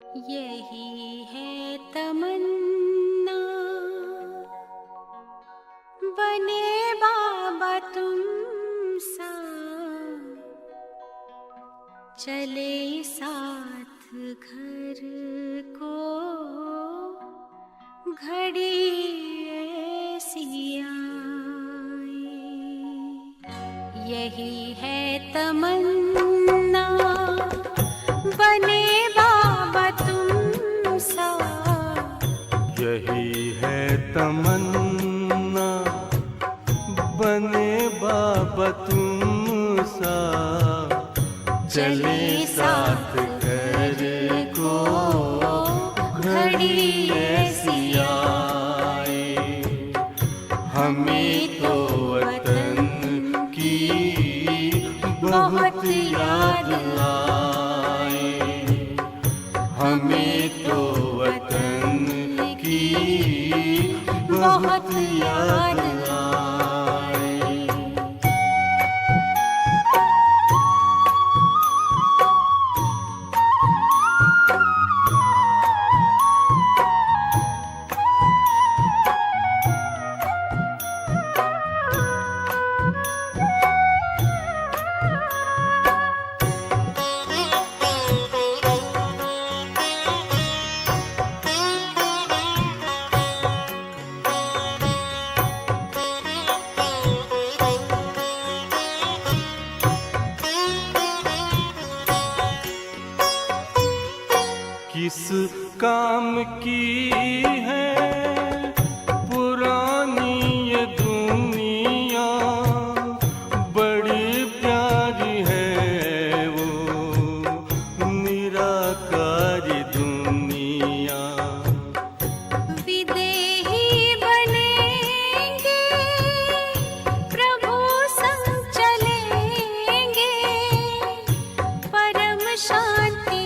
यही है तमन्ना, बने बाबा तुम सा, चले साथ घर को घड़ी ऐसी आए। यही है तमन्ना, बने बाबा तुम सा, यही है तमन्ना, बने बाबा तुम सा, चले साथ घर को घड़ी ऐसी आए। हमें तो वतन की बहुत याद आए, हमें तो वतन की बहुत याद आए। किस काम की है पुरानी ये दुनिया, बड़ी प्यारी है वो निराकारी दुनिया। विदेही बनेंगे प्रभु संग चलेंगे, परम शांति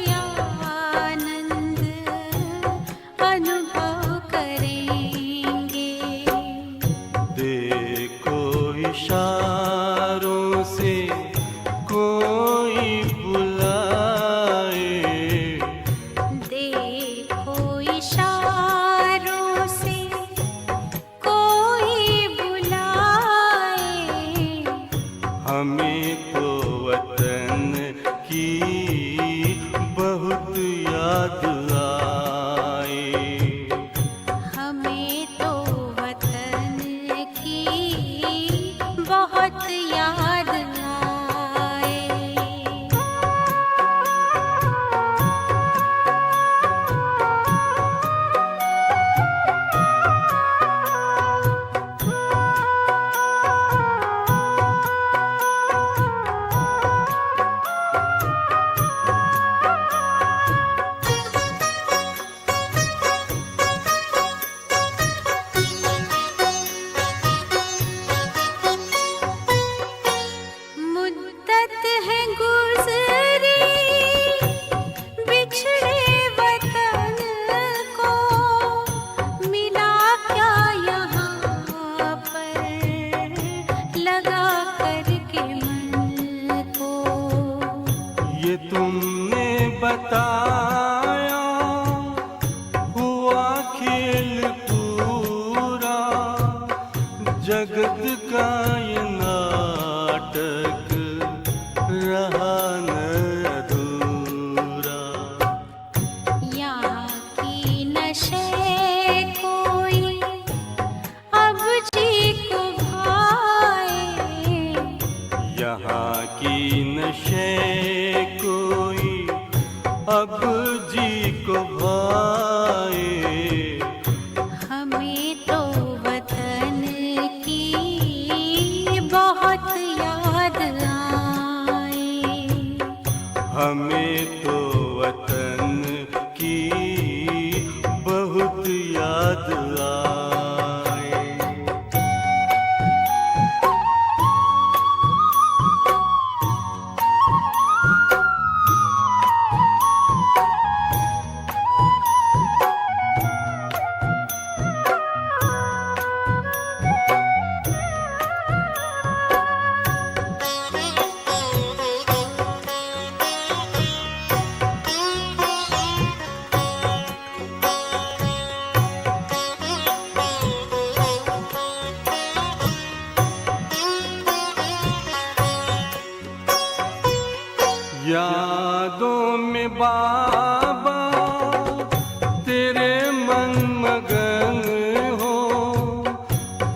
अनुभव करेंगे। देखो इशारों से कोई बुलाए, देखो इशारों से कोई बुलाए। हमें तो वतन की बहुत याद आए, हमें तो वतन की बहुत याद आए। मुद्दत है गुज़री बिछड़े वतन को, मिला क्या यहाँ पर लगा करके मन को। ये तुमने बताया हुआ खेल पूरा, जगत का ये नाटक रहा न अधूरा। यहाँ की नशे कोई अब जी को भाए, यहाँ की नशे कोई अब जी को भाए। हमें तो वतन की बहुत याद आए, हमें तो वतन की बहुत याद आए। में बाबा तेरे मन मगन हो,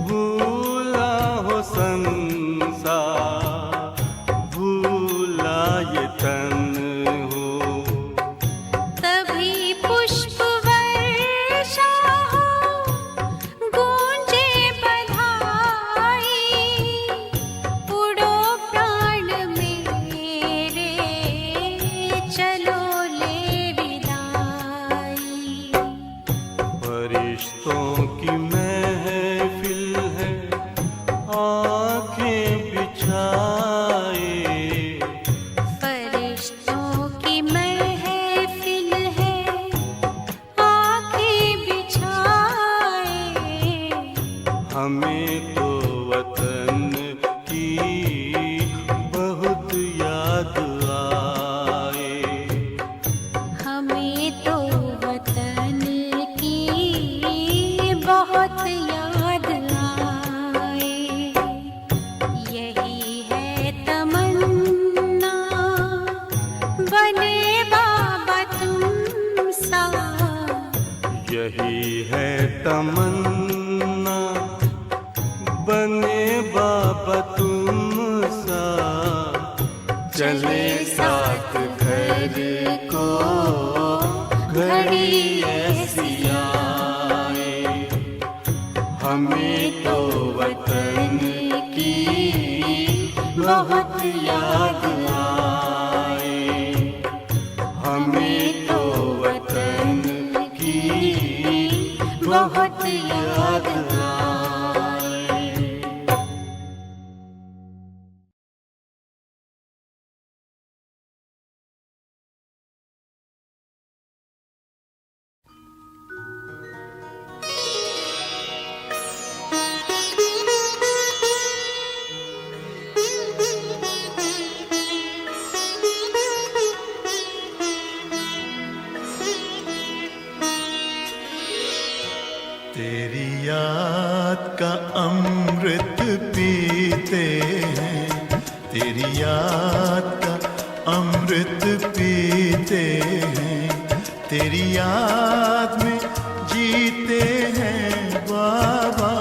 भूला हो संसार, भूला ये तन हो। तभी पुष्प वर्षा हो, गूंजे बधाई, उड़ो प्राण मेरे, चलो ले विदाई। फरिश्तों की महफिल है, आंखें बिछाए, फरिश्तों की महफिल है, आंखें बिछाए। हमें तो वतन की बहुत याद आए। हमें तो वतन की बहुत याद आए। यही है तमन्ना, बने बाबा तुम सा। यही है तमन्ना, बने बाबा तुम सा। चले साथ घर को घड़ी ऐसी आए। हमें तो वतन की बहुत याद आए। हमें तो वतन की बहुत याद आए। तेरी याद का अमृत पीते हैं, तेरी याद का अमृत पीते हैं, तेरी याद में जीते हैं बाबा,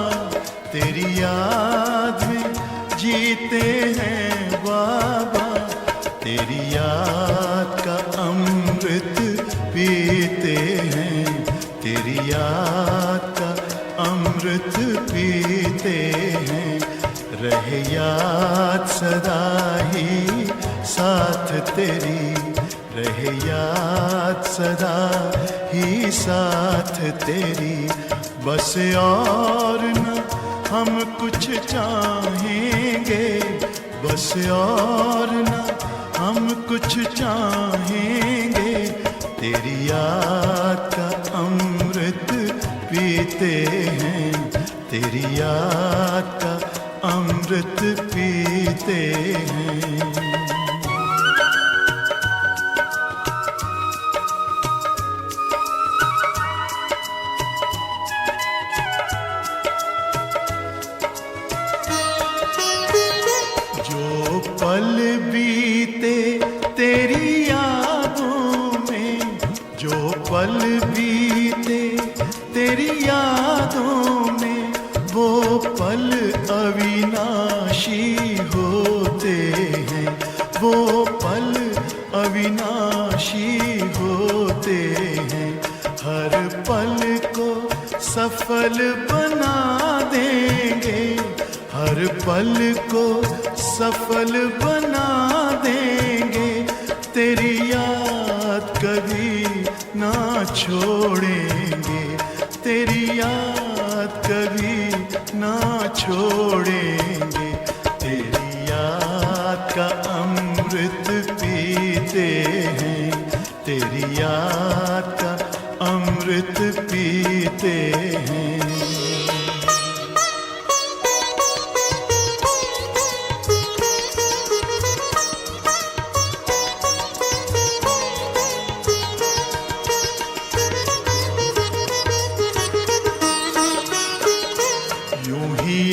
तेरी याद में जीते हैं बाबा, तेरी याद का अमृत पीते हैं, तेरी याद का अमृत पीते हैं। रहे याद सदा ही साथ तेरी, रहे याद सदा ही साथ तेरी। बस और न हम कुछ चाहेंगे, बस और न हम कुछ चाहेंगे, तेरी याद का अमृत पीते हैं, तेरी याद का अमृत पीते हैं। जो पल बीते तेरी यादों में, जो पल बीते तेरी यादों में, वो पल अविनाशी होते हैं, वो पल अविनाशी होते हैं। हर पल को सफल बना देंगे, हर पल को सफल बना देंगे, तेरी याद कभी ना छोड़ेंगे, तेरी याद कभी ना छोड़ेंगे। तेरी याद का अमृत पीते हैं, तेरी याद का अमृत पीते हैं।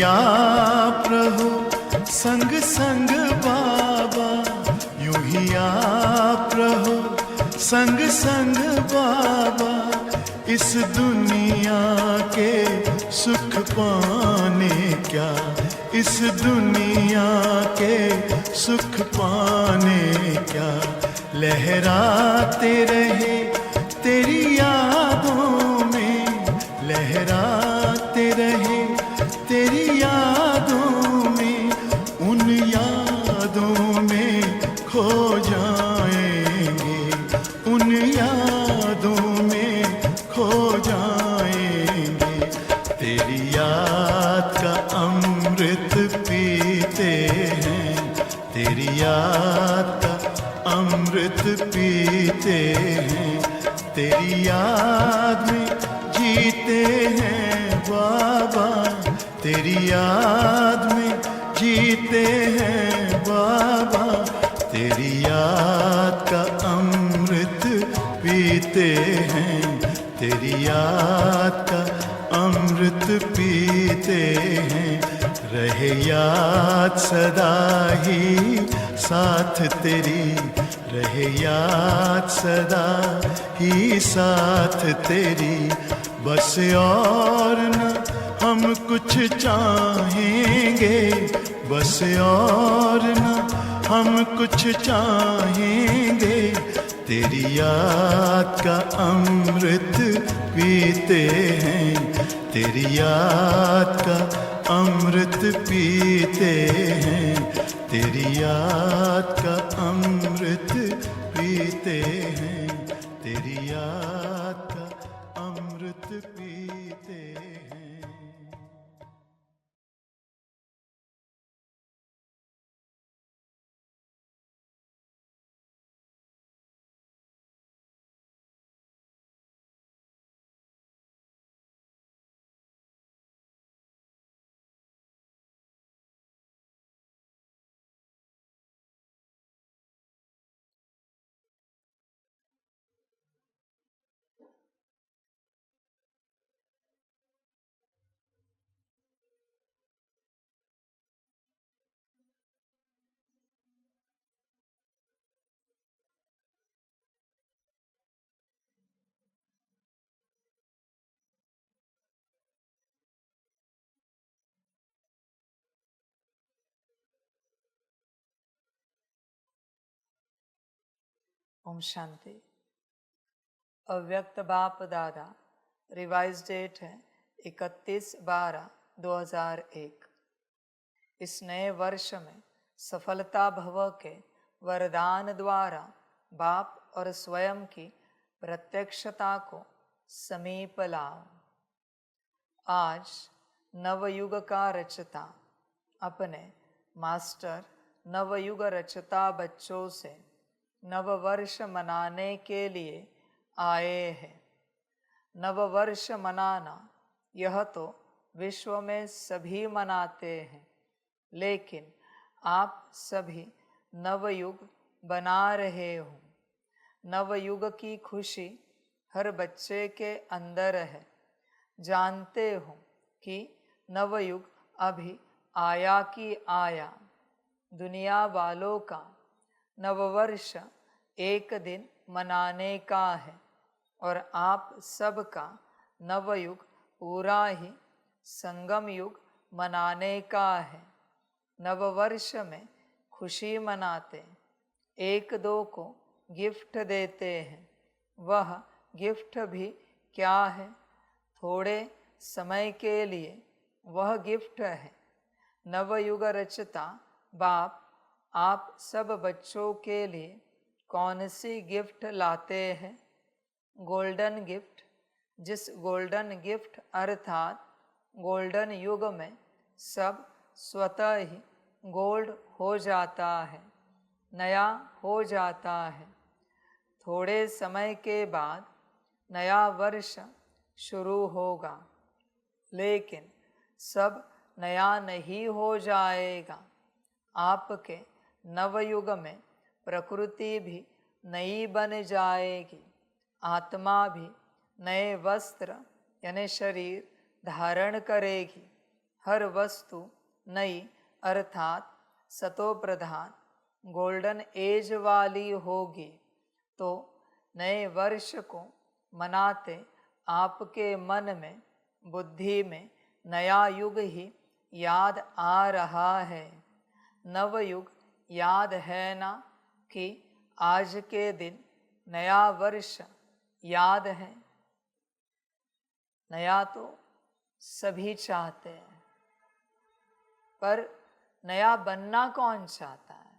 आप रहो संग संग बाबा, यूं ही आप रहो संग संग बाबा इस दुनिया के सुख पाने क्या, इस दुनिया के सुख पाने क्या, लहराते रहे तेरी यादों में, लहराते रहे तेरी यादों में, उन यादों में खो जाएंगे, उन यादों में खो जाएंगे। तेरी याद का अमृत पीते हैं, तेरी याद का अमृत पीते हैं, तेरी याद में जीते हैं बाबा, तेरी याद में जीते हैं बाबा, तेरी याद का अमृत पीते हैं, तेरी याद का अमृत पीते हैं। रहे याद सदा ही साथ तेरी, रहे याद सदा ही साथ तेरी, बस और न हम कुछ चाहेंगे, बस और न हम कुछ चाहेंगे, तेरी याद का अमृत पीते हैं, तेरी याद का अमृत पीते हैं, तेरी याद का अमृत पीते हैं, तेरी याद का अमृत पीते हैं। ओम शांति। अव्यक्त बाप दादा, रिवाइज डेट है 31/12/2001। इस नए वर्ष में सफलता भव के वरदान द्वारा बाप और स्वयं की प्रत्यक्षता को समीप लाओ। आज नवयुग का रचता अपने मास्टर नवयुग रचता बच्चों से नववर्ष मनाने के लिए आए हैं। नववर्ष मनाना यह तो विश्व में सभी मनाते हैं, लेकिन आप सभी नवयुग बना रहे हो। नवयुग की खुशी हर बच्चे के अंदर है। जानते हो कि नवयुग अभी आया कि आया। दुनिया वालों का नववर्ष एक दिन मनाने का है और आप सबका नवयुग पूरा ही संगम युग मनाने का है। नववर्ष में खुशी मनाते, एक दो को गिफ्ट देते हैं। वह गिफ्ट भी क्या है? थोड़े समय के लिए वह गिफ्ट है। नवयुग रचता बाप आप सब बच्चों के लिए कौन सी गिफ्ट लाते हैं? Golden gift. जिस गोल्डन गिफ्ट अर्थात गोल्डन युग में सब स्वतः ही गोल्ड हो जाता है, नया हो जाता है। थोड़े समय के बाद नया वर्ष शुरू होगा, लेकिन सब नया नहीं हो जाएगा। आपके नवयुग में प्रकृति भी नई बन जाएगी, आत्मा भी नए वस्त्र यानी शरीर धारण करेगी। हर वस्तु नई अर्थात सतो प्रधान गोल्डन एज वाली होगी। तो नए वर्ष को मनाते आपके मन में, बुद्धि में नया युग ही याद आ रहा है। नवयुग याद है ना कि आज के दिन नया वर्ष याद है। नया तो सभी चाहते हैं, पर नया बनना कौन चाहता है?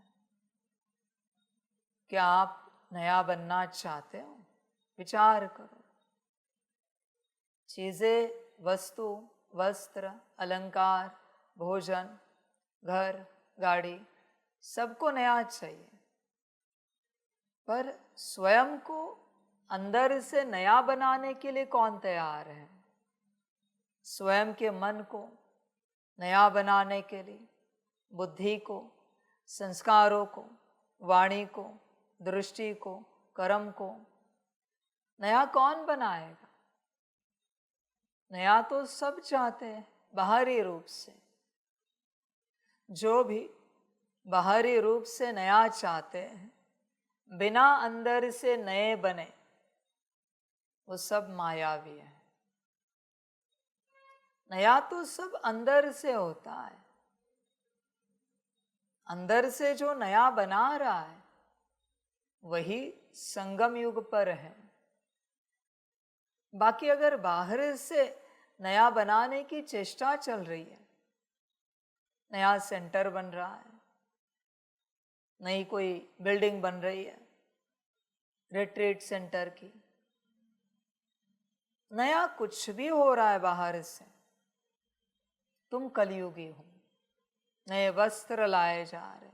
क्या आप नया बनना चाहते हो? विचार करो। चीजें, वस्तु, वस्त्र, अलंकार, भोजन, घर, गाड़ी, सबको नया चाहिए, पर स्वयं को अंदर से नया बनाने के लिए कौन तैयार है? स्वयं के मन को नया बनाने के लिए, बुद्धि को, संस्कारों को, वाणी को, दृष्टि को, कर्म को नया कौन बनाएगा? नया तो सब चाहते हैं बाहरी रूप से। जो भी बाहरी रूप से नया चाहते हैं, बिना अंदर से नए बने, वो सब मायावी है। नया तो सब अंदर से होता है। अंदर से जो नया बना रहा है वही संगम युग पर है। बाकी अगर बाहर से नया बनाने की चेष्टा चल रही है, नया सेंटर बन रहा है, नई कोई बिल्डिंग बन रही है रिट्रीट सेंटर की, नया कुछ भी हो रहा है बाहर से, तुम कलयुगी हो। नए वस्त्र लाए जा रहे,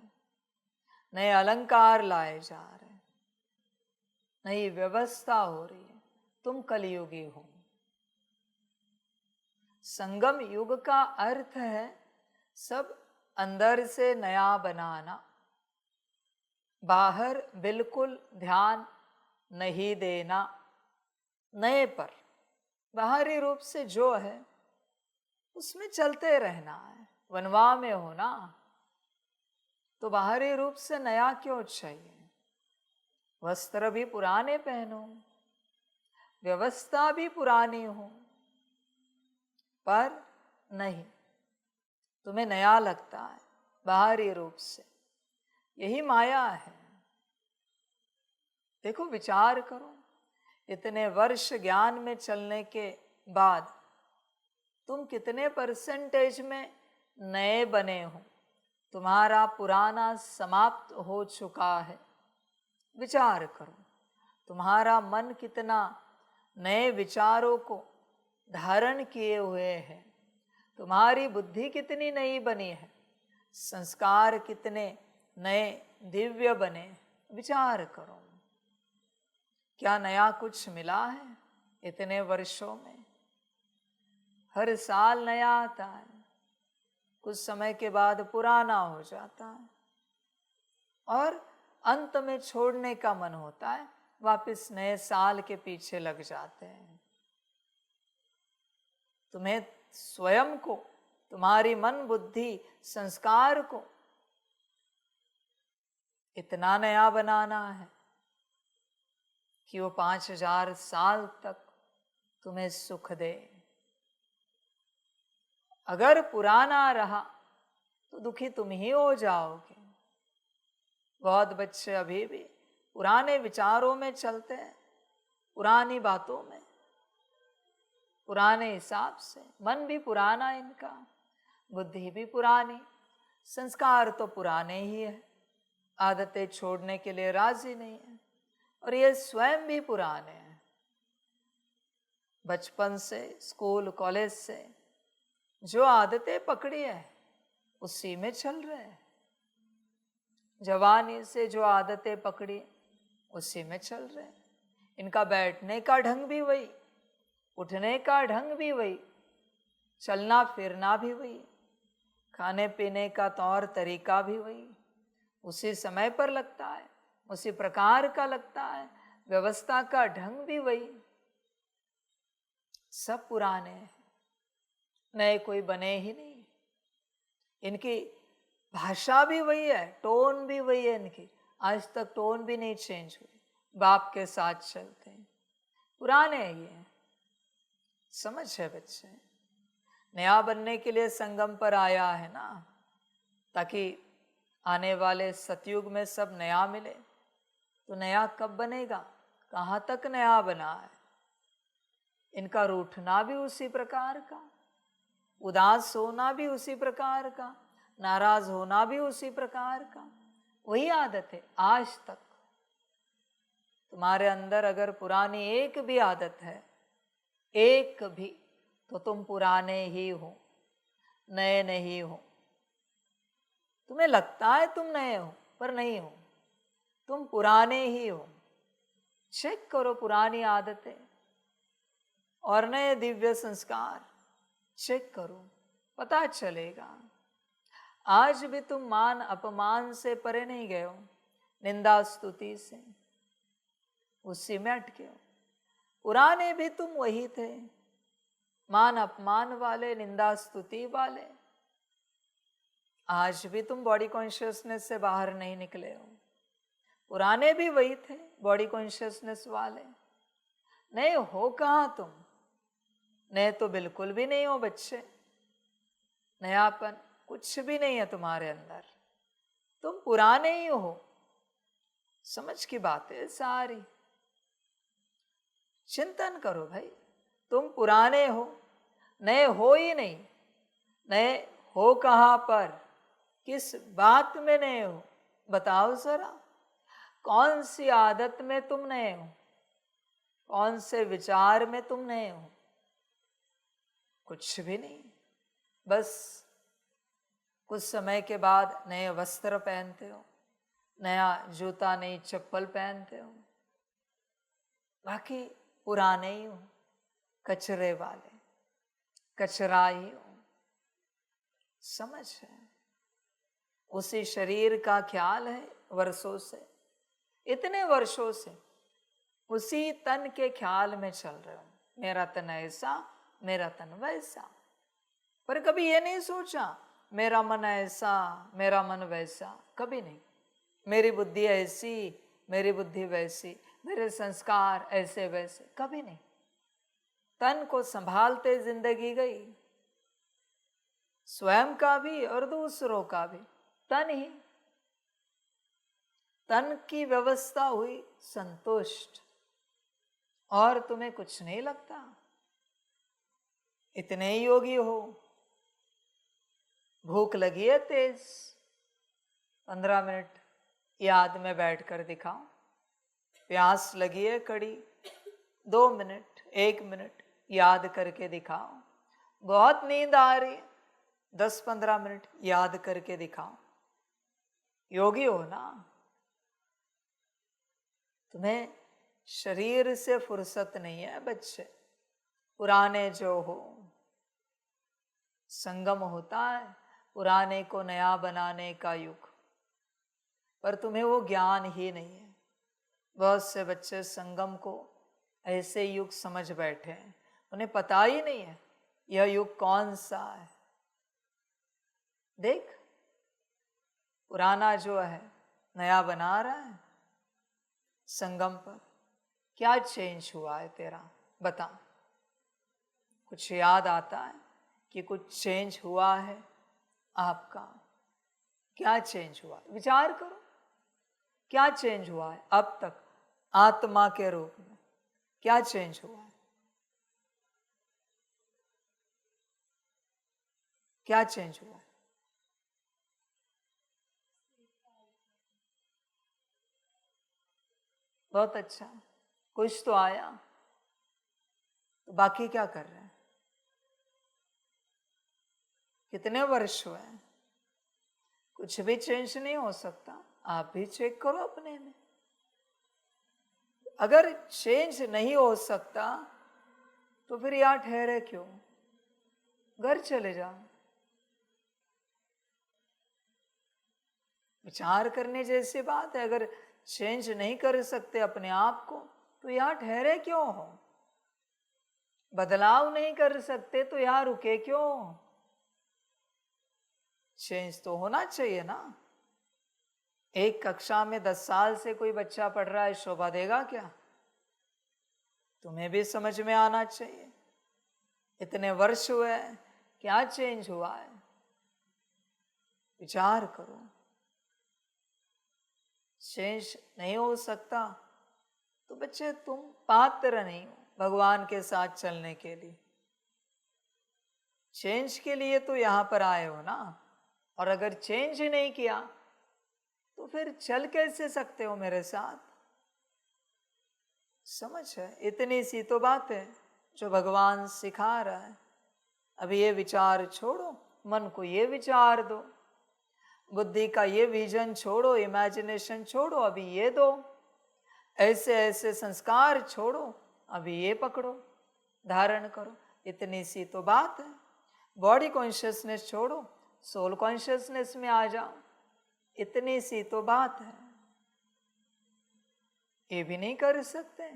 नए अलंकार लाए जा रहे, नई व्यवस्था हो रही है, तुम कलयुगी हो। संगम युग का अर्थ है सब अंदर से नया बनाना, बाहर बिल्कुल ध्यान नहीं देना। नए पर बाहरी रूप से जो है उसमें चलते रहना है। वनवा में हो ना, तो बाहरी रूप से नया क्यों चाहिए? वस्त्र भी पुराने पहनो, व्यवस्था भी पुरानी हो, पर नहीं, तुम्हें नया लगता है बाहरी रूप से। यही माया है। देखो, विचार करो, इतने वर्ष ज्ञान में चलने के बाद तुम कितने परसेंटेज में नए बने हो? तुम्हारा पुराना समाप्त हो चुका है। विचार करो, तुम्हारा मन कितना नए विचारों को धारण किए हुए है, तुम्हारी बुद्धि कितनी नई बनी है, संस्कार कितने नए दिव्य बने। विचार करो, क्या नया कुछ मिला है इतने वर्षों में? हर साल नया आता है, कुछ समय के बाद पुराना हो जाता है, और अंत में छोड़ने का मन होता है, वापस नए साल के पीछे लग जाते हैं। तुम्हें स्वयं को, तुम्हारी मन, बुद्धि, संस्कार को इतना नया बनाना है कि वो 5000 साल तक तुम्हें सुख दे। अगर पुराना रहा तो दुखी तुम ही हो जाओगे। बहुत बच्चे अभी भी पुराने विचारों में चलते हैं, पुरानी बातों में, पुराने हिसाब से। मन भी पुराना इनका, बुद्धि भी पुरानी, संस्कार तो पुराने ही है, आदतें छोड़ने के लिए राजी नहीं है, और ये स्वयं भी पुराने हैं। बचपन से, स्कूल कॉलेज से जो आदतें पकड़ी है उसी में चल रहे हैं। जवानी से जो आदतें पकड़ी उसी में चल रहे हैं। इनका बैठने का ढंग भी वही, उठने का ढंग भी वही, चलना फिरना भी वही, खाने पीने का तौर तरीका भी वही, उसी समय पर लगता है, उसी प्रकार का लगता है, व्यवस्था का ढंग भी वही। सब पुराने हैं, नए कोई बने ही नहीं। इनकी भाषा भी वही है, टोन भी वही है इनकी, आज तक टोन भी नहीं चेंज हुई, बाप के साथ चलते हैं, पुराने ही हैं। समझ है बच्चे? नया बनने के लिए संगम पर आया है ना, ताकि आने वाले सतयुग में सब नया मिले। तो नया कब बनेगा? कहाँ तक नया बना है? इनका रूठना भी उसी प्रकार का, उदास होना भी उसी प्रकार का, नाराज होना भी उसी प्रकार का। वही आदत है आज तक। तुम्हारे अंदर अगर पुरानी एक भी आदत है, एक भी, तो तुम पुराने ही हो, नए नहीं हो। तुम्हें लगता है तुम नए हो, पर नहीं हो, तुम पुराने ही हो। चेक करो पुरानी आदतें और नए दिव्य संस्कार, चेक करो, पता चलेगा। आज भी तुम मान अपमान से परे नहीं गए हो, निंदा स्तुति से, उसी में अटके हो। पुराने भी तुम वही थे, मान अपमान वाले, निंदा स्तुति वाले। आज भी तुम बॉडी कॉन्शियसनेस से बाहर नहीं निकले हो। पुराने भी वही थे, बॉडी कॉन्शियसनेस वाले। नए हो कहाँ तुम? नए तो बिल्कुल भी नहीं हो बच्चे। नयापन कुछ भी नहीं है तुम्हारे अंदर, तुम पुराने ही हो। समझ की बात है सारी। चिंतन करो भाई, तुम पुराने हो, नए हो ही नहीं। नए हो कहाँ पर? किस बात में नए हो? बताओ जरा। कौन सी आदत में तुम नए हो? कौन से विचार में तुम नए हो? कुछ भी नहीं। बस कुछ समय के बाद नए वस्त्र पहनते हो, नया जूता, नई चप्पल पहनते हो, बाकी पुराने ही हो, कचरे वाले, कचरा ही हो। समझ है? उसी शरीर का ख्याल है वर्षों से, इतने वर्षों से उसी तन के ख्याल में चल रहे हो। मेरा तन ऐसा, मेरा तन वैसा। पर कभी ये नहीं सोचा मेरा मन ऐसा, मेरा मन वैसा। कभी नहीं। मेरी बुद्धि ऐसी, मेरी बुद्धि वैसी, मेरे संस्कार ऐसे वैसे। कभी नहीं। तन को संभालते जिंदगी गई, स्वयं का भी और दूसरों का भी। तन ही, तन की व्यवस्था हुई संतुष्ट, और तुम्हें कुछ नहीं लगता। इतने योगी हो। भूख लगी है तेज, 15 मिनट याद में बैठकर दिखाओ। प्यास लगी है कड़ी, 2 मिनट, 1 मिनट याद करके दिखाओ। बहुत नींद आ रही है, 10-15 मिनट याद करके दिखाओ। योगी हो ना। तुम्हें शरीर से फुर्सत नहीं है बच्चे। पुराने जो हो, संगम होता है पुराने को नया बनाने का युग, पर तुम्हें वो ज्ञान ही नहीं है। बहुत से बच्चे संगम को ऐसे युग समझ बैठे हैं, उन्हें पता ही नहीं है यह युग कौन सा है। देख, पुराना जो है नया बना रहा है। संगम पर क्या चेंज हुआ है तेरा? बता। कुछ याद आता है कि कुछ चेंज हुआ है आपका? क्या चेंज हुआ? विचार करो, क्या चेंज हुआ है अब तक आत्मा के रूप में? क्या चेंज हुआ है? क्या चेंज हुआ है? बहुत अच्छा, कुछ तो आया। तो बाकी क्या कर रहे हैं? कितने वर्ष हुए? कुछ भी चेंज नहीं हो सकता। आप भी चेक करो अपने में। अगर चेंज नहीं हो सकता तो फिर यहाँ ठहरे क्यों? घर चले जाओ। विचार करने जैसी बात है। अगर चेंज नहीं कर सकते अपने आप को तो यहाँ ठहरे क्यों हो? बदलाव नहीं कर सकते तो यहाँ रुके क्यों? चेंज तो होना चाहिए ना। एक कक्षा में 10 साल से कोई बच्चा पढ़ रहा है, शोभा देगा क्या? तुम्हें भी समझ में आना चाहिए। इतने वर्ष हुए, क्या चेंज हुआ है? विचार करो। चेंज नहीं हो सकता तो बच्चे तुम पात्र नहीं हो भगवान के साथ चलने के लिए। चेंज के लिए तो यहां पर आए हो ना। और अगर चेंज ही नहीं किया तो फिर चल कैसे सकते हो मेरे साथ? समझ है? इतनी सी तो बात है जो भगवान सिखा रहा है। अभी ये विचार छोड़ो, मन को ये विचार दो, बुद्धि का ये विजन छोड़ो, इमेजिनेशन छोड़ो, अभी ये दो, ऐसे ऐसे संस्कार छोड़ो, अभी ये पकड़ो, धारण करो। इतनी सी तो बात है। बॉडी कॉन्शियसनेस छोड़ो, सोल कॉन्शियसनेस में आ जाओ, इतनी सी तो बात है। ये भी नहीं कर सकते।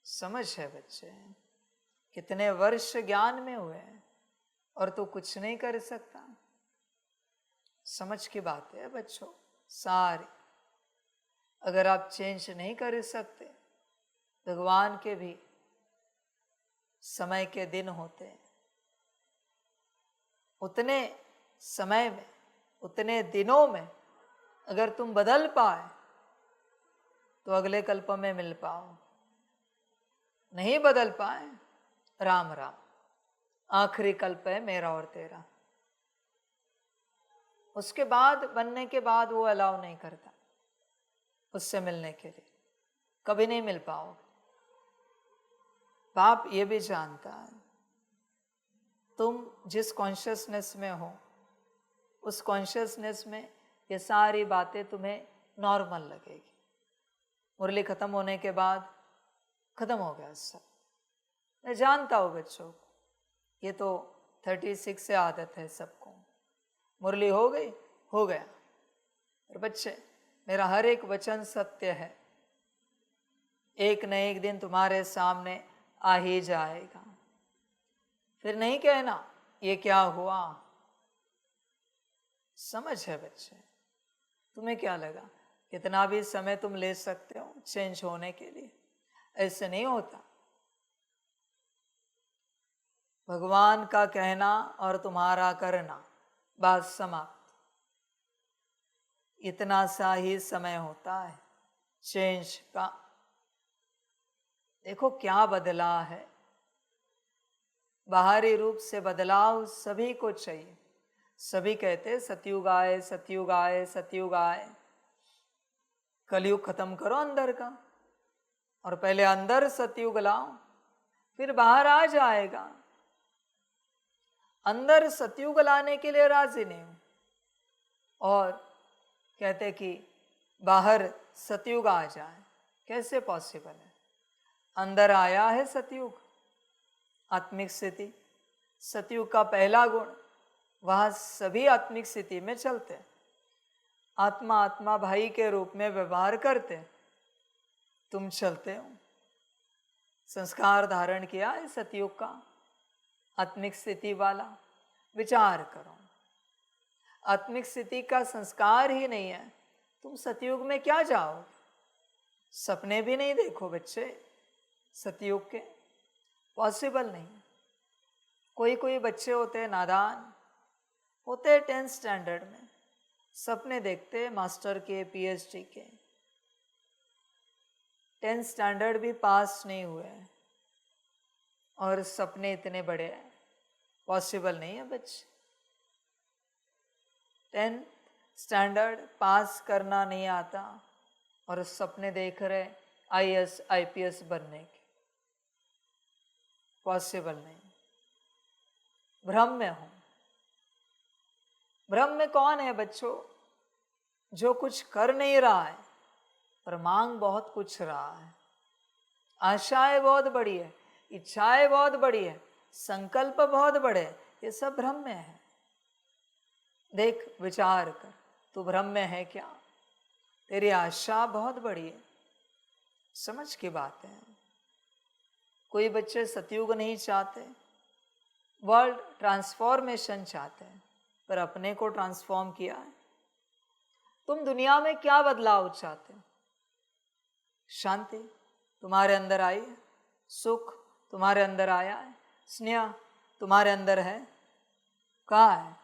समझ है बच्चे? कितने वर्ष ज्ञान में हुए और तू कुछ नहीं कर सकता। समझ की बात है बच्चों सारी। अगर आप चेंज नहीं कर सकते, भगवान के भी समय के दिन होते हैं। उतने समय में, उतने दिनों में अगर तुम बदल पाए तो अगले कल्प में मिल पाओ। नहीं बदल पाए, राम राम, आखिरी कल्प है मेरा और तेरा। उसके बाद बनने के बाद वो अलाउ नहीं करता उससे मिलने के लिए, कभी नहीं मिल पाओगे। बाप ये भी जानता है तुम जिस कॉन्शियसनेस में हो उस कॉन्शियसनेस में ये सारी बातें तुम्हें नॉर्मल लगेगी। मुरली खत्म होने के बाद खत्म हो गया सब। मैं जानता हूँ बच्चों, ये तो 36 से आदत है सबको। मुरली हो गई, हो गया। और बच्चे, मेरा हर एक वचन सत्य है, एक न एक दिन तुम्हारे सामने आ ही जाएगा। फिर नहीं कहना ये क्या हुआ। समझ है बच्चे? तुम्हें क्या लगा कितना भी समय तुम ले सकते हो चेंज होने के लिए? ऐसे नहीं होता। भगवान का कहना और तुम्हारा करना, बात समाप्त। इतना सा ही समय होता है चेंज का। देखो क्या बदला है। बाहरी रूप से बदलाव सभी को चाहिए। सभी कहते सतयुग आए, सतयुग आए, सतयुग आए। कलयुग खत्म करो अंदर का, और पहले अंदर सतयुग लाओ, फिर बाहर आ जाएगा। अंदर सतयुग लाने के लिए राजी नहीं हूं, और कहते कि बाहर सतयुग आ जाए। कैसे पॉसिबल है? अंदर आया है सतयुग, आत्मिक स्थिति, सतयुग का पहला गुण। वह सभी आत्मिक स्थिति में चलते, आत्मा आत्मा भाई के रूप में व्यवहार करते। तुम चलते हो, संस्कार धारण किया है सतयुग का, आत्मिक स्थिति वाला। विचार करो, आत्मिक स्थिति का संस्कार ही नहीं है, तुम सतयुग में क्या जाओगे? सपने भी नहीं देखो बच्चे सतयुग के, पॉसिबल नहीं। कोई कोई बच्चे होते हैं नादान, होते 10th स्टैंडर्ड में, सपने देखते मास्टर के, पीएचडी के। 10th स्टैंडर्ड भी पास नहीं हुए और सपने इतने बड़े हैं, पॉसिबल नहीं है बच्चे। 10th स्टैंडर्ड पास करना नहीं आता और सपने देख रहे आईएएस आईपीएस बनने के, पॉसिबल नहीं। भ्रम में हूं। भ्रम में कौन है बच्चों? जो कुछ कर नहीं रहा है पर मांग बहुत कुछ रहा है। आशाएं बहुत बड़ी है, इच्छाएं बहुत बड़ी है, संकल्प बहुत बड़े, ये सब भ्रम में है। देख, विचार कर, तू भ्रम में है क्या? तेरी आशा बहुत बड़ी है। समझ की बात है। कोई बच्चे सतयुग नहीं चाहते, वर्ल्ड ट्रांसफॉर्मेशन चाहते हैं, पर अपने को ट्रांसफॉर्म किया है। तुम दुनिया में क्या बदलाव चाहते हो? शांति तुम्हारे अंदर आई है, सुख तुम्हारे अंदर आया है, स्नेह तुम्हारे अंदर है, कहाँ है?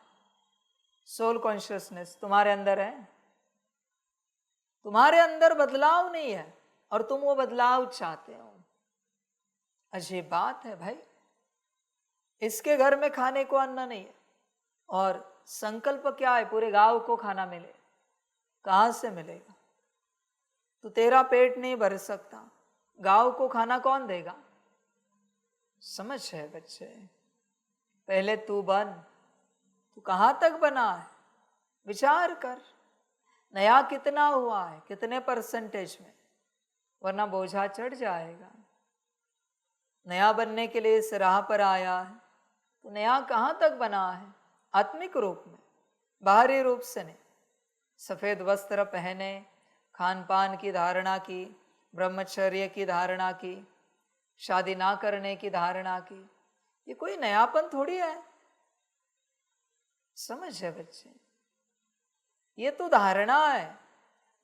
सोल कॉन्शियसनेस तुम्हारे अंदर है, तुम्हारे अंदर बदलाव नहीं है और तुम वो बदलाव चाहते हो। अजीब बात है भाई, इसके घर में खाने को अन्न नहीं है और संकल्प क्या है? पूरे गांव को खाना मिले। कहाँ से मिलेगा? तो तेरा पेट नहीं भर सकता, गांव को खाना कौन देगा? समझ है बच्चे, पहले तू बन। तू कहाँ तक बना है? विचार कर, नया कितना हुआ है, कितने परसेंटेज में, वरना बोझा चढ़ जाएगा। नया बनने के लिए इस राह पर आया है तो नया कहाँ तक बना है? आत्मिक रूप में, बाहरी रूप से नहीं। सफेद वस्त्र पहने, खान पान की धारणा की, ब्रह्मचर्य की धारणा की, शादी ना करने की धारणा की, ये कोई नयापन थोड़ी है। समझ है बच्चे, ये तो धारणा है।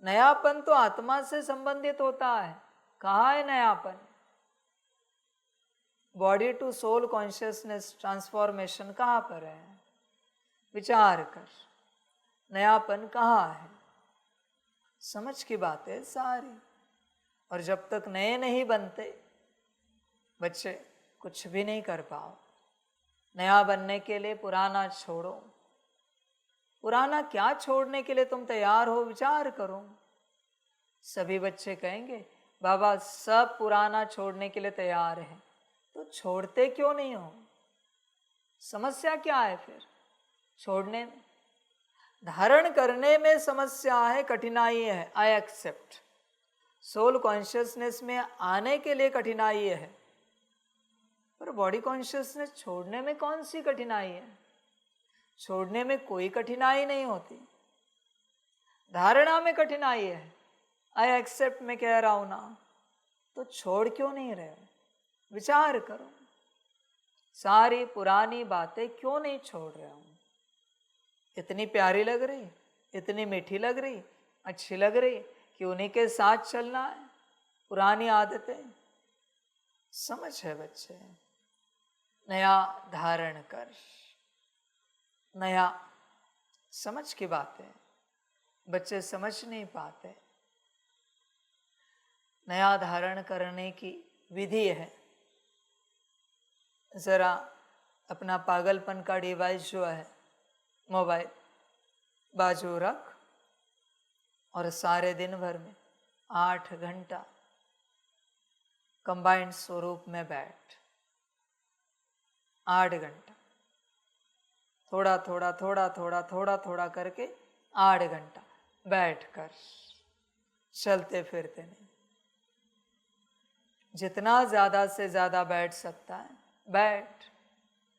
नयापन तो आत्मा से संबंधित होता है। कहाँ है नयापन? Body to soul consciousness transformation कहाँ पर है? विचार कर, नयापन कहाँ है? समझ की बात है सारी। और जब तक नए नहीं बनते बच्चे, कुछ भी नहीं कर पाओ। नया बनने के लिए पुराना छोड़ो। पुराना क्या छोड़ने के लिए तुम तैयार हो? विचार करो। सभी बच्चे कहेंगे बाबा सब पुराना छोड़ने के लिए तैयार है, तो छोड़ते क्यों नहीं हो? समस्या क्या है फिर छोड़ने में? धारण करने में समस्या है, कठिनाई है। I accept. सोल कॉन्शियसनेस में आने के लिए कठिनाई है, पर बॉडी कॉन्शियसनेस छोड़ने में कौन सी कठिनाई है? छोड़ने में कोई कठिनाई नहीं होती, धारणा में कठिनाई है। आई एक्सेप्ट मैं कह रहा हूं ना, तो छोड़ क्यों नहीं रहे हो? विचार करो, सारी पुरानी बातें क्यों नहीं छोड़ रहे हो? इतनी प्यारी लग रही, इतनी मीठी लग रही, अच्छी लग रही कि उन्हीं के साथ चलना है। पुरानी आदतें, समझ है बच्चे, नया धारण कर। नया समझ की बातें बच्चे समझ नहीं पाते। नया धारण करने की विधि है, जरा अपना पागलपन का डिवाइस जो है मोबाइल बाजू रख और सारे दिन भर में 8 घंटा कंबाइंड स्वरूप में बैठ। 8 घंटा, थोड़ा थोड़ा थोड़ा थोड़ा थोड़ा थोड़ा करके 8 घंटा बैठ कर, चलते फिरते नहीं। जितना ज्यादा से ज्यादा बैठ सकता है बैठ।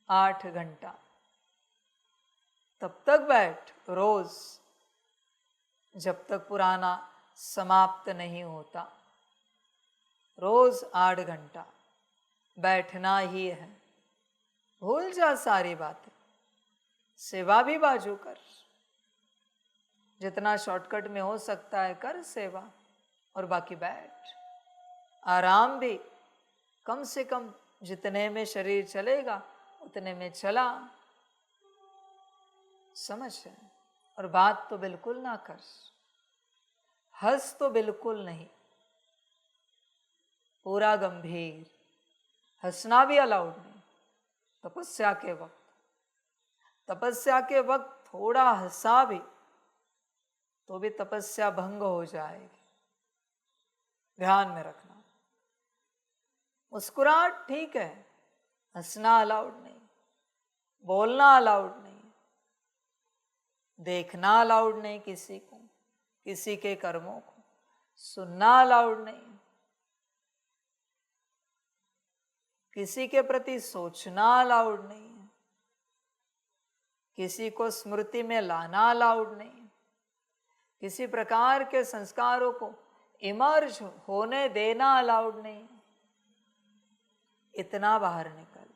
8 घंटा तब तक बैठ रोज, जब तक पुराना समाप्त नहीं होता। रोज 8 घंटा बैठना ही है। भूल जा सारी बातें, सेवा भी बाजू कर। जितना शॉर्टकट में हो सकता है कर सेवा, और बाकी बैठ। आराम भी कम से कम जितने में शरीर चलेगा उतने में चला। समझ है? और बात तो बिल्कुल ना कर, हंस तो बिल्कुल नहीं, पूरा गंभीर। हंसना भी अलाउड नहीं। तपस्या के वक्त, तपस्या के वक्त थोड़ा हंसा भी तो भी तपस्या भंग हो जाएगी। ध्यान में रखना। मुस्कुराहट ठीक है, हंसना अलाउड नहीं, बोलना अलाउड नहीं, देखना अलाउड नहीं किसी को, किसी के कर्मों को सुनना अलाउड नहीं, किसी के प्रति सोचना अलाउड नहीं है, किसी को स्मृति में लाना अलाउड नहीं, किसी प्रकार के संस्कारों को इमर्ज होने देना अलाउड नहीं। इतना बाहर निकल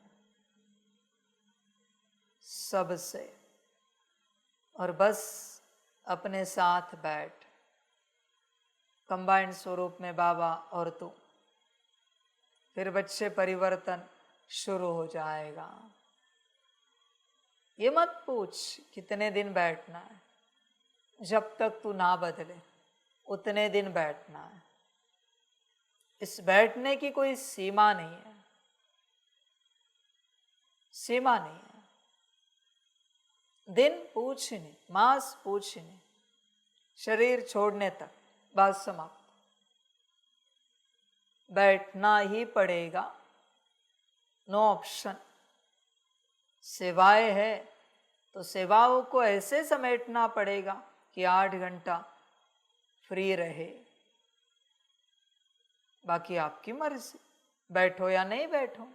सबसे, और बस अपने साथ बैठ, कंबाइंड स्वरूप में बाबा और तू, फिर बच्चे परिवर्तन शुरू हो जाएगा। ये मत पूछ कितने दिन बैठना है, जब तक तू ना बदले उतने दिन बैठना है। इस बैठने की कोई सीमा नहीं है, सीमा नहीं है। दिन पूछ ही नहीं, मास पूछ ही नहीं, शरीर छोड़ने तक बात समाप्त। बैठना ही पड़ेगा, नो ऑप्शन। सेवाएं है तो सेवाओं को ऐसे समेटना पड़ेगा कि 8 घंटा फ्री रहे। बाकी आपकी मर्जी, बैठो या नहीं बैठो,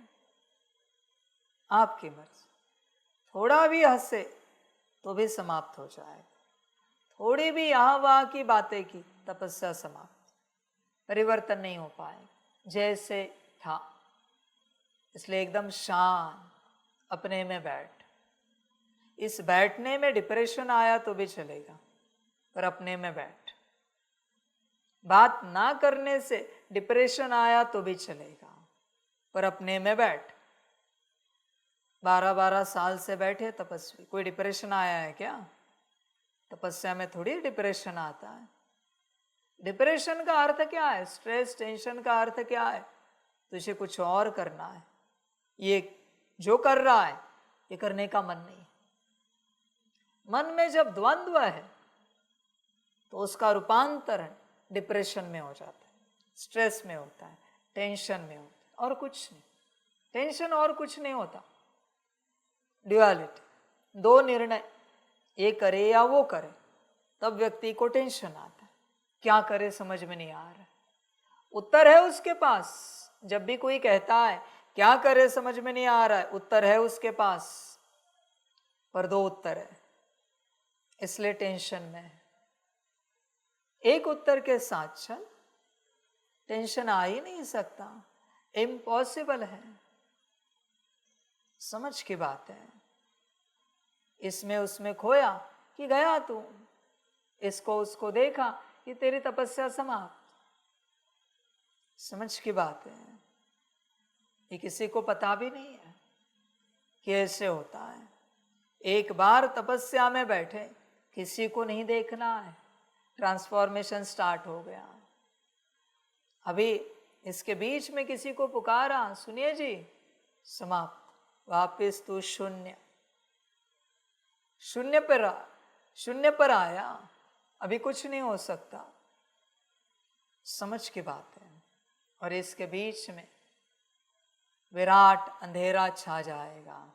आपकी मर्जी। थोड़ा भी हंसे तो भी समाप्त हो जाएगा, थोड़ी भी यहाँ वहाँ की बातें की, तपस्या समाप्त, परिवर्तन नहीं हो पाएगा जैसे था। इसलिए एकदम शांत अपने में बैठ। इस बैठने में डिप्रेशन आया तो भी चलेगा, पर अपने में बैठ। बात ना करने से डिप्रेशन आया तो भी चलेगा, पर अपने में बैठ। 12-12 साल से बैठे तपस्वी, कोई डिप्रेशन आया है क्या? तपस्या में थोड़ी डिप्रेशन आता है। डिप्रेशन का अर्थ क्या है? स्ट्रेस, टेंशन का अर्थ क्या है? तुझे कुछ और करना है, ये जो कर रहा है ये करने का मन नहीं। मन में जब द्वंद्व है तो उसका रूपांतरण डिप्रेशन में हो जाता है, स्ट्रेस में होता है, टेंशन में होता है, और कुछ नहीं। टेंशन और कुछ नहीं होता। ड्युअलिटी, दो निर्णय, ये करे या वो करे, तब व्यक्ति को टेंशन आता है। क्या करे समझ में नहीं आ रहा है। उत्तर है उसके पास। जब भी कोई कहता है क्या करे समझ में नहीं आ रहा है, उत्तर है उसके पास, पर दो उत्तर है, इसलिए टेंशन में है। एक उत्तर के साथ चल, टेंशन आ ही नहीं सकता, इम्पॉसिबल है। समझ की बात है। इसमें उसमें खोया कि गया तू, इसको उसको देखा कि तेरी तपस्या समाप्त। समझ की बात है। ये किसी को पता भी नहीं है कि ऐसे होता है। एक बार तपस्या में बैठे, किसी को नहीं देखना है, ट्रांसफॉर्मेशन स्टार्ट हो गया। अभी इसके बीच में किसी को पुकारा, सुनिए जी, समाप्त, वापिस तू शून्य। शून्य पर आया, अभी कुछ नहीं हो सकता। समझ की बात है। और इसके बीच में विराट अंधेरा छा जाएगा।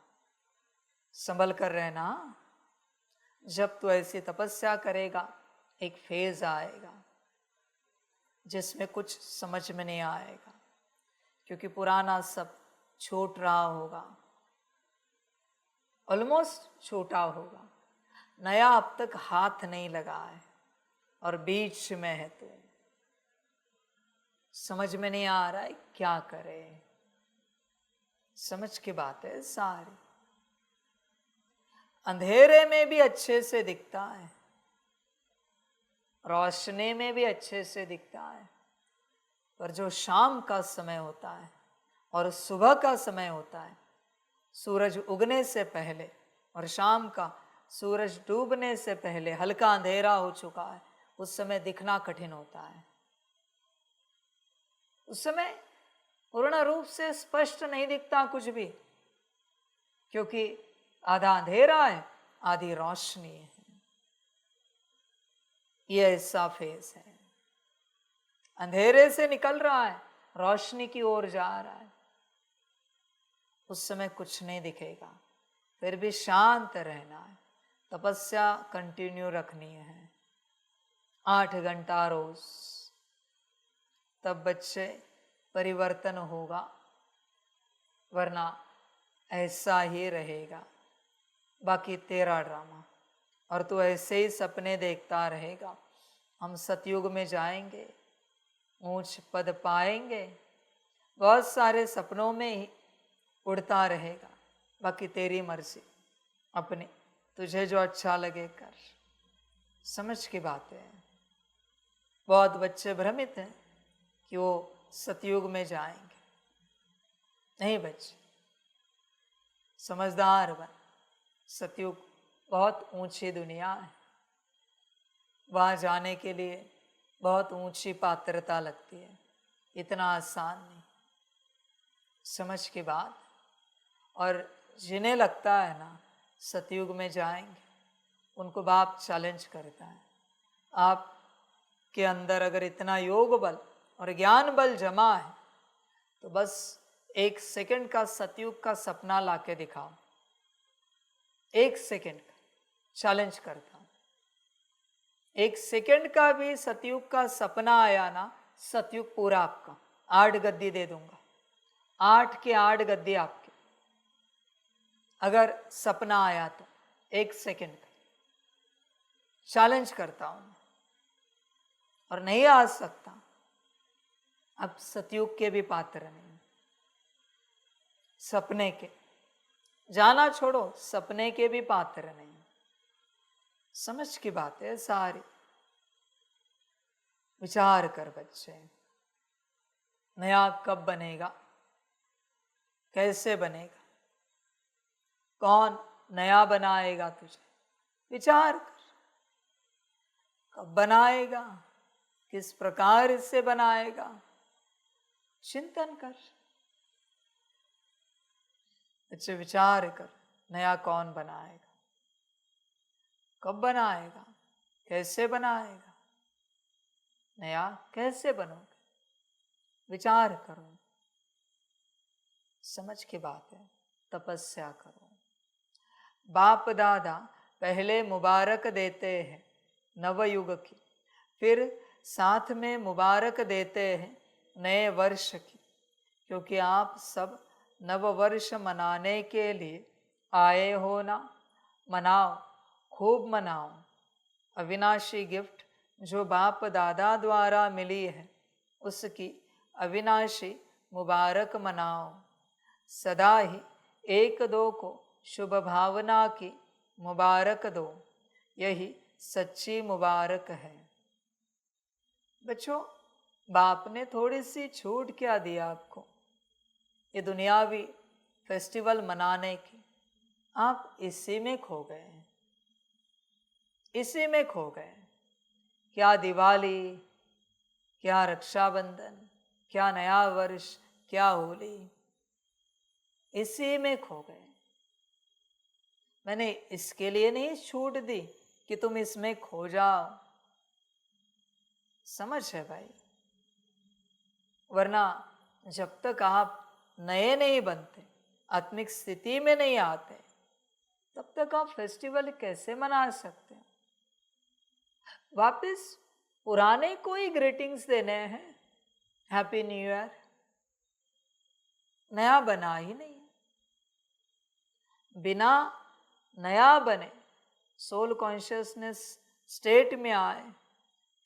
संभल कर रहना। जब तू ऐसी तपस्या करेगा, एक फेज आएगा जिसमें कुछ समझ में नहीं आएगा, क्योंकि पुराना सब छूट रहा होगा, ऑलमोस्ट छूटा होगा। नया अब तक हाथ नहीं लगा है और बीच में है तू। समझ में नहीं आ रहा है क्या करे। समझ की बात है सारी। अंधेरे में भी अच्छे से दिखता है, रोशनी में भी अच्छे से दिखता है, पर जो शाम का समय होता है और सुबह का समय होता है, सूरज उगने से पहले और शाम का सूरज डूबने से पहले हल्का अंधेरा हो चुका है, उस समय दिखना कठिन होता है। उस समय पूर्ण रूप से स्पष्ट नहीं दिखता कुछ भी, क्योंकि आधा अंधेरा है, आधी रोशनी है। ये ऐसा फेज है। अंधेरे से निकल रहा है, रोशनी की ओर जा रहा है। उस समय कुछ नहीं दिखेगा, फिर भी शांत रहना है। तपस्या कंटिन्यू रखनी है, 8 घंटा रोज। तब बच्चे परिवर्तन होगा, वरना ऐसा ही रहेगा। बाकी तेरा ड्रामा, और तू ऐसे ही सपने देखता रहेगा। हम सतयुग में जाएंगे, ऊंच पद पाएंगे, बहुत सारे सपनों में ही उड़ता रहेगा। बाकी तेरी मर्जी अपनी, तुझे जो अच्छा लगे कर। समझ की बात है। बहुत बच्चे भ्रमित हैं कि वो सतयुग में जाएंगे। नहीं बच्चे, समझदार बन। सतयुग बहुत ऊंची दुनिया है, वहाँ जाने के लिए बहुत ऊंची पात्रता लगती है, इतना आसान नहीं। समझ की बात। और जिन्हें लगता है ना सतयुग में जाएंगे, उनको बाप चैलेंज करता है, आप के अंदर अगर इतना योग बल और ज्ञान बल जमा है तो बस 1 सेकंड का सतयुग का सपना लाके दिखाओ। 1 सेकंड का चैलेंज करता हूं। 1 सेकंड का भी सतयुग का सपना आया ना, सतयुग पूरा आपका। 8 गद्दी दे दूंगा, 8 के 8 गद्दी आपके, अगर सपना आया तो। 1 सेकंड का चैलेंज करता हूं। और नहीं आ सकता, अब सतयुग के भी पात्र नहीं। सपने के जाना छोड़ो, सपने के भी पात्र नहीं। समझ की बात है सारी। विचार कर बच्चे, नया कब बनेगा, कैसे बनेगा, कौन नया बनाएगा तुझे? विचार कर, कब बनाएगा, किस प्रकार इससे बनाएगा, चिंतन कर। बच्चे विचार कर, नया कौन बनाएगा, कब बनाएगा, कैसे बनाएगा, नया कैसे बनोगे? विचार करो। समझ की बात है। तपस्या करो। बाप दादा पहले मुबारक देते हैं नवयुग की, फिर साथ में मुबारक देते हैं नए वर्ष की, क्योंकि आप सब नव वर्ष मनाने के लिए आए हो ना। मनाओ, खूब मनाओ। अविनाशी गिफ्ट जो बाप दादा द्वारा मिली है, उसकी अविनाशी मुबारक मनाओ। सदा ही 1-2 को शुभ भावना की मुबारक दो, यही सच्ची मुबारक है। बच्चों, बाप ने थोड़ी सी छूट क्या दिया आपको, ये दुनियावी फेस्टिवल मनाने की। आप इसी में खो गए, इसी में खो गए। क्या दिवाली, क्या रक्षाबंधन, क्या नया वर्ष, क्या होली, इसी में खो गए। मैंने इसके लिए नहीं छूट दी कि तुम इसमें खो जाओ। समझ है भाई? वरना जब तक आप नए नहीं बनते, आत्मिक स्थिति में नहीं आते, तब तक आप फेस्टिवल कैसे मना सकते हो? वापस पुराने को ही ग्रीटिंग्स देने हैं, हैप्पी न्यू ईयर। नया बना ही नहीं। बिना नया बने, सोल कॉन्शियसनेस स्टेट में आए,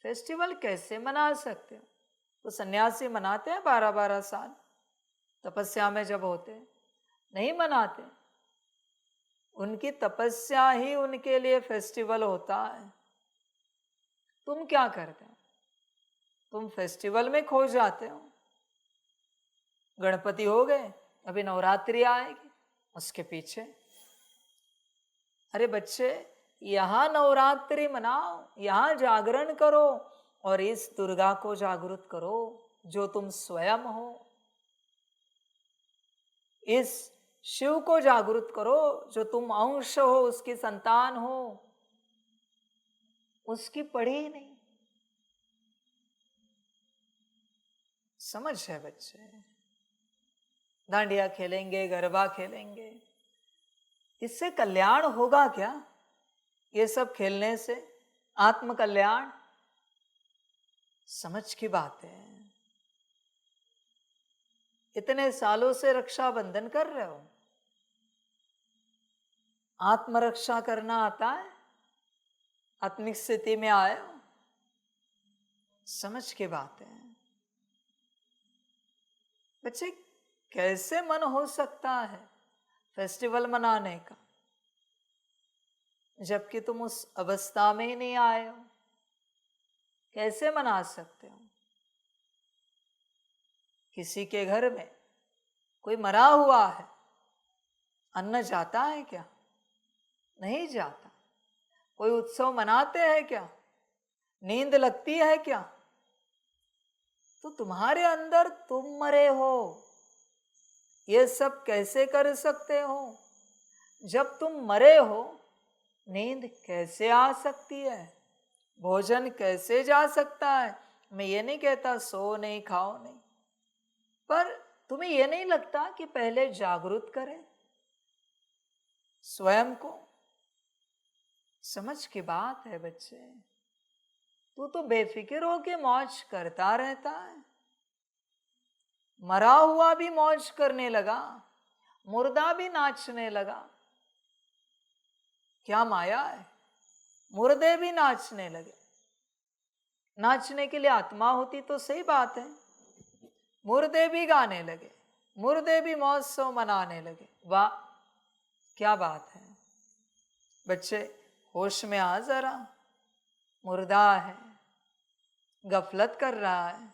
फेस्टिवल कैसे मना सकते हो? तो सन्यासी मनाते हैं 12-12 साल तपस्या में जब होते हैं, नहीं मनाते। उनकी तपस्या ही उनके लिए फेस्टिवल होता है। तुम क्या करते हो? तुम फेस्टिवल में खो जाते हो। गणपति हो गए, अभी नवरात्रि आएगी, उसके पीछे। अरे बच्चे, यहाँ नवरात्रि मनाओ, यहाँ जागरण करो और इस दुर्गा को जागृत करो जो तुम स्वयं हो। इस शिव को जागृत करो जो तुम अंश हो, उसकी संतान हो। उसकी पढ़ी नहीं। समझ है बच्चे? डांडिया खेलेंगे, गरबा खेलेंगे, इससे कल्याण होगा क्या? ये सब खेलने से आत्म कल्याण? समझ की बात है। इतने सालों से रक्षाबंधन कर रहे हो, आत्मरक्षा करना आता है? आत्मिक स्थिति में आए हो? समझ की बात है। बच्चे, कैसे मन हो सकता है फेस्टिवल मनाने का? जबकि तुम उस अवस्था में ही नहीं आए हो? कैसे मना सकते हो? किसी के घर में कोई मरा हुआ है, अन्न जाता है क्या? नहीं जाता। कोई उत्सव मनाते हैं क्या? नींद लगती है क्या? तो तुम्हारे अंदर तुम मरे हो, ये सब कैसे कर सकते हो? जब तुम मरे हो, नींद कैसे आ सकती है? भोजन कैसे जा सकता है? मैं ये नहीं कहता सो नहीं, खाओ नहीं, पर तुम्हें ये नहीं लगता कि पहले जागरूक करें स्वयं को? समझ की बात है बच्चे। तू तो बेफिक्र होके मौज करता रहता है। मरा हुआ भी मौज करने लगा, मुर्दा भी नाचने लगा। क्या माया है? मुर्दे भी नाचने लगे। नाचने के लिए आत्मा होती तो सही बात है। मुर्दे भी गाने लगे, मुर्दे भी महोत्सव मनाने लगे। वाह, क्या बात है बच्चे। होश में आ जरा। मुर्दा है, गफलत कर रहा है,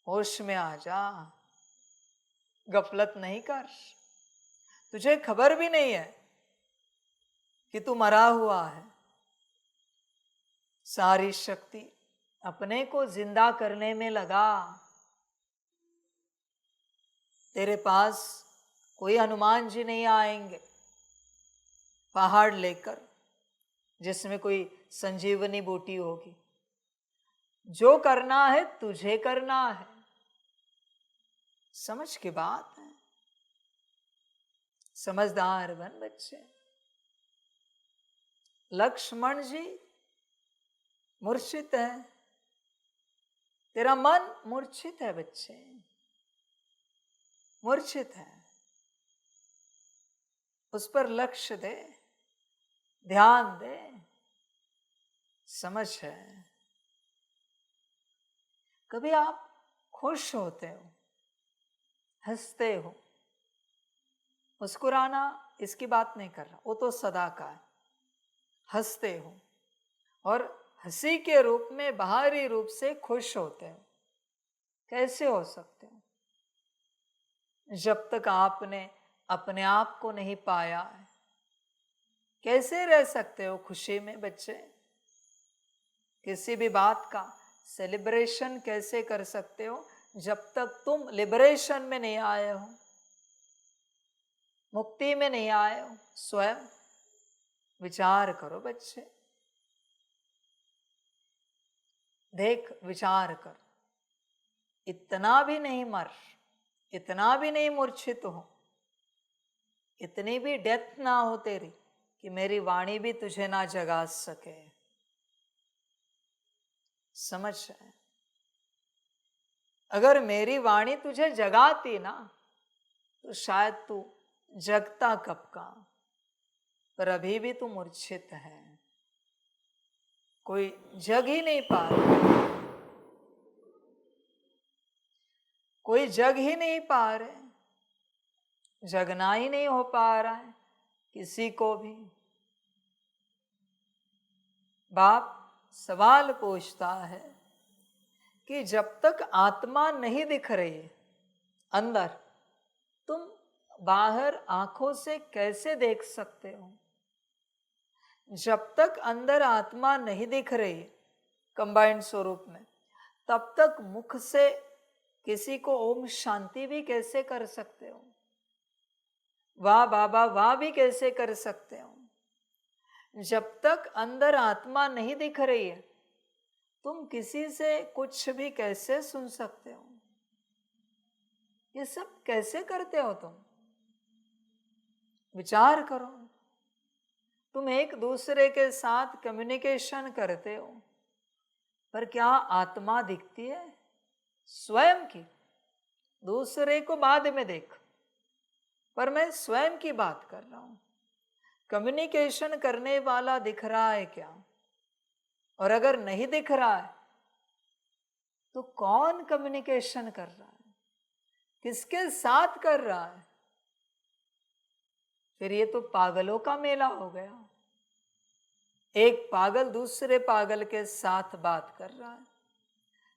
होश में आ जा। गफलत नहीं कर। तुझे खबर भी नहीं है कि तू मरा हुआ है। सारी शक्ति अपने को जिंदा करने में लगा। तेरे पास कोई हनुमान जी नहीं आएंगे पहाड़ लेकर जिसमें कोई संजीवनी बूटी होगी। जो करना है तुझे करना है। समझ की बात है। समझदार बन बच्चे। लक्ष्मण जी मूर्छित है, तेरा मन मूर्छित है बच्चे, मूर्छित है। उस पर लक्ष्य दे, ध्यान दे। समझ है। कभी आप खुश होते हो, हंसते हो। मुस्कुराना इसकी बात नहीं कर रहा, वो तो सदा का है। हंसते हो और हंसी के रूप में बाहरी रूप से खुश होते हो। कैसे हो सकते हो? जब तक आपने अपने आप को नहीं पाया है, कैसे रह सकते हो खुशी में बच्चे? किसी भी बात का सेलिब्रेशन कैसे कर सकते हो जब तक तुम लिबरेशन में नहीं आए हो, मुक्ति में नहीं आए हो? स्वयं विचार करो बच्चे। देख, विचार कर। इतना भी नहीं मर, इतना भी नहीं मूर्छित हो, इतनी भी डेथ ना हो तेरी कि मेरी वाणी भी तुझे ना जगा सके। समझ है? अगर मेरी वाणी तुझे जगाती ना तो शायद तू जगता कब का। पर अभी भी तू मूर्छित है, कोई जग ही नहीं पा रहा, कोई जग ही नहीं पा रहे, जगना ही नहीं हो पा रहा है किसी को भी। बाप सवाल पूछता है कि जब तक आत्मा नहीं दिख रही अंदर, तुम बाहर आंखों से कैसे देख सकते हो? जब तक अंदर आत्मा नहीं दिख रही कंबाइंड स्वरूप में, तब तक मुख से किसी को ओम शांति भी कैसे कर सकते हो? वाह बाबा वाह भी कैसे कर सकते हो? जब तक अंदर आत्मा नहीं दिख रही है, तुम किसी से कुछ भी कैसे सुन सकते हो? ये सब कैसे करते हो तुम? विचार करो। तुम एक दूसरे के साथ कम्युनिकेशन करते हो, पर क्या आत्मा दिखती है स्वयं की? दूसरे को बाद में देख, पर मैं स्वयं की बात कर रहा हूं। कम्युनिकेशन करने वाला दिख रहा है क्या? और अगर नहीं दिख रहा है तो कौन कम्युनिकेशन कर रहा है, किसके साथ कर रहा है? फिर ये तो पागलों का मेला हो गया। एक पागल दूसरे पागल के साथ बात कर रहा है,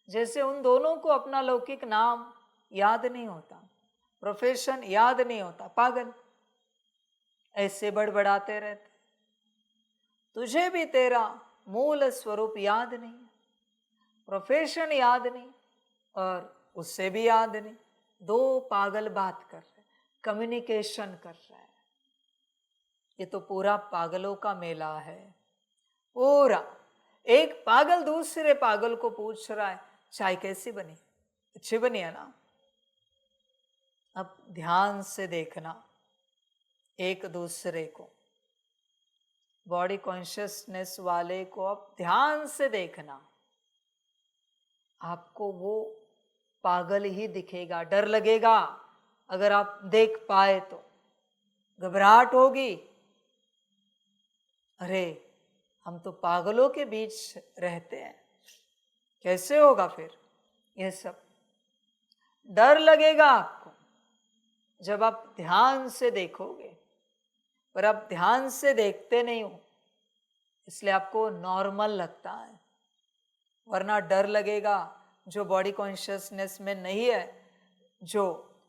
जैसे उन दोनों को अपना लौकिक नाम याद नहीं होता, प्रोफेशन याद नहीं होता, पागल ऐसे बड़बड़ाते रहते। तुझे भी तेरा मूल स्वरूप याद नहीं है, प्रोफेशन याद नहीं और उससे भी याद नहीं। दो पागल बात कर रहे, कम्युनिकेशन कर रहे हैं। ये तो पूरा पागलों का मेला है। पूरा एक पागल दूसरे पागल को पूछ रहा है चाय कैसी बनी, अच्छी बनी है ना। अब ध्यान से देखना एक दूसरे को, बॉडी कॉन्शियसनेस वाले को अब ध्यान से देखना, आपको वो पागल ही दिखेगा। डर लगेगा अगर आप देख पाए तो, घबराहट होगी, अरे हम तो पागलों के बीच रहते हैं, कैसे होगा फिर ये सब। डर लगेगा आपको जब आप ध्यान से देखोगे, पर आप ध्यान से देखते नहीं हो, इसलिए आपको नॉर्मल लगता है। वरना डर लगेगा जो बॉडी कॉन्शियसनेस में नहीं है, जो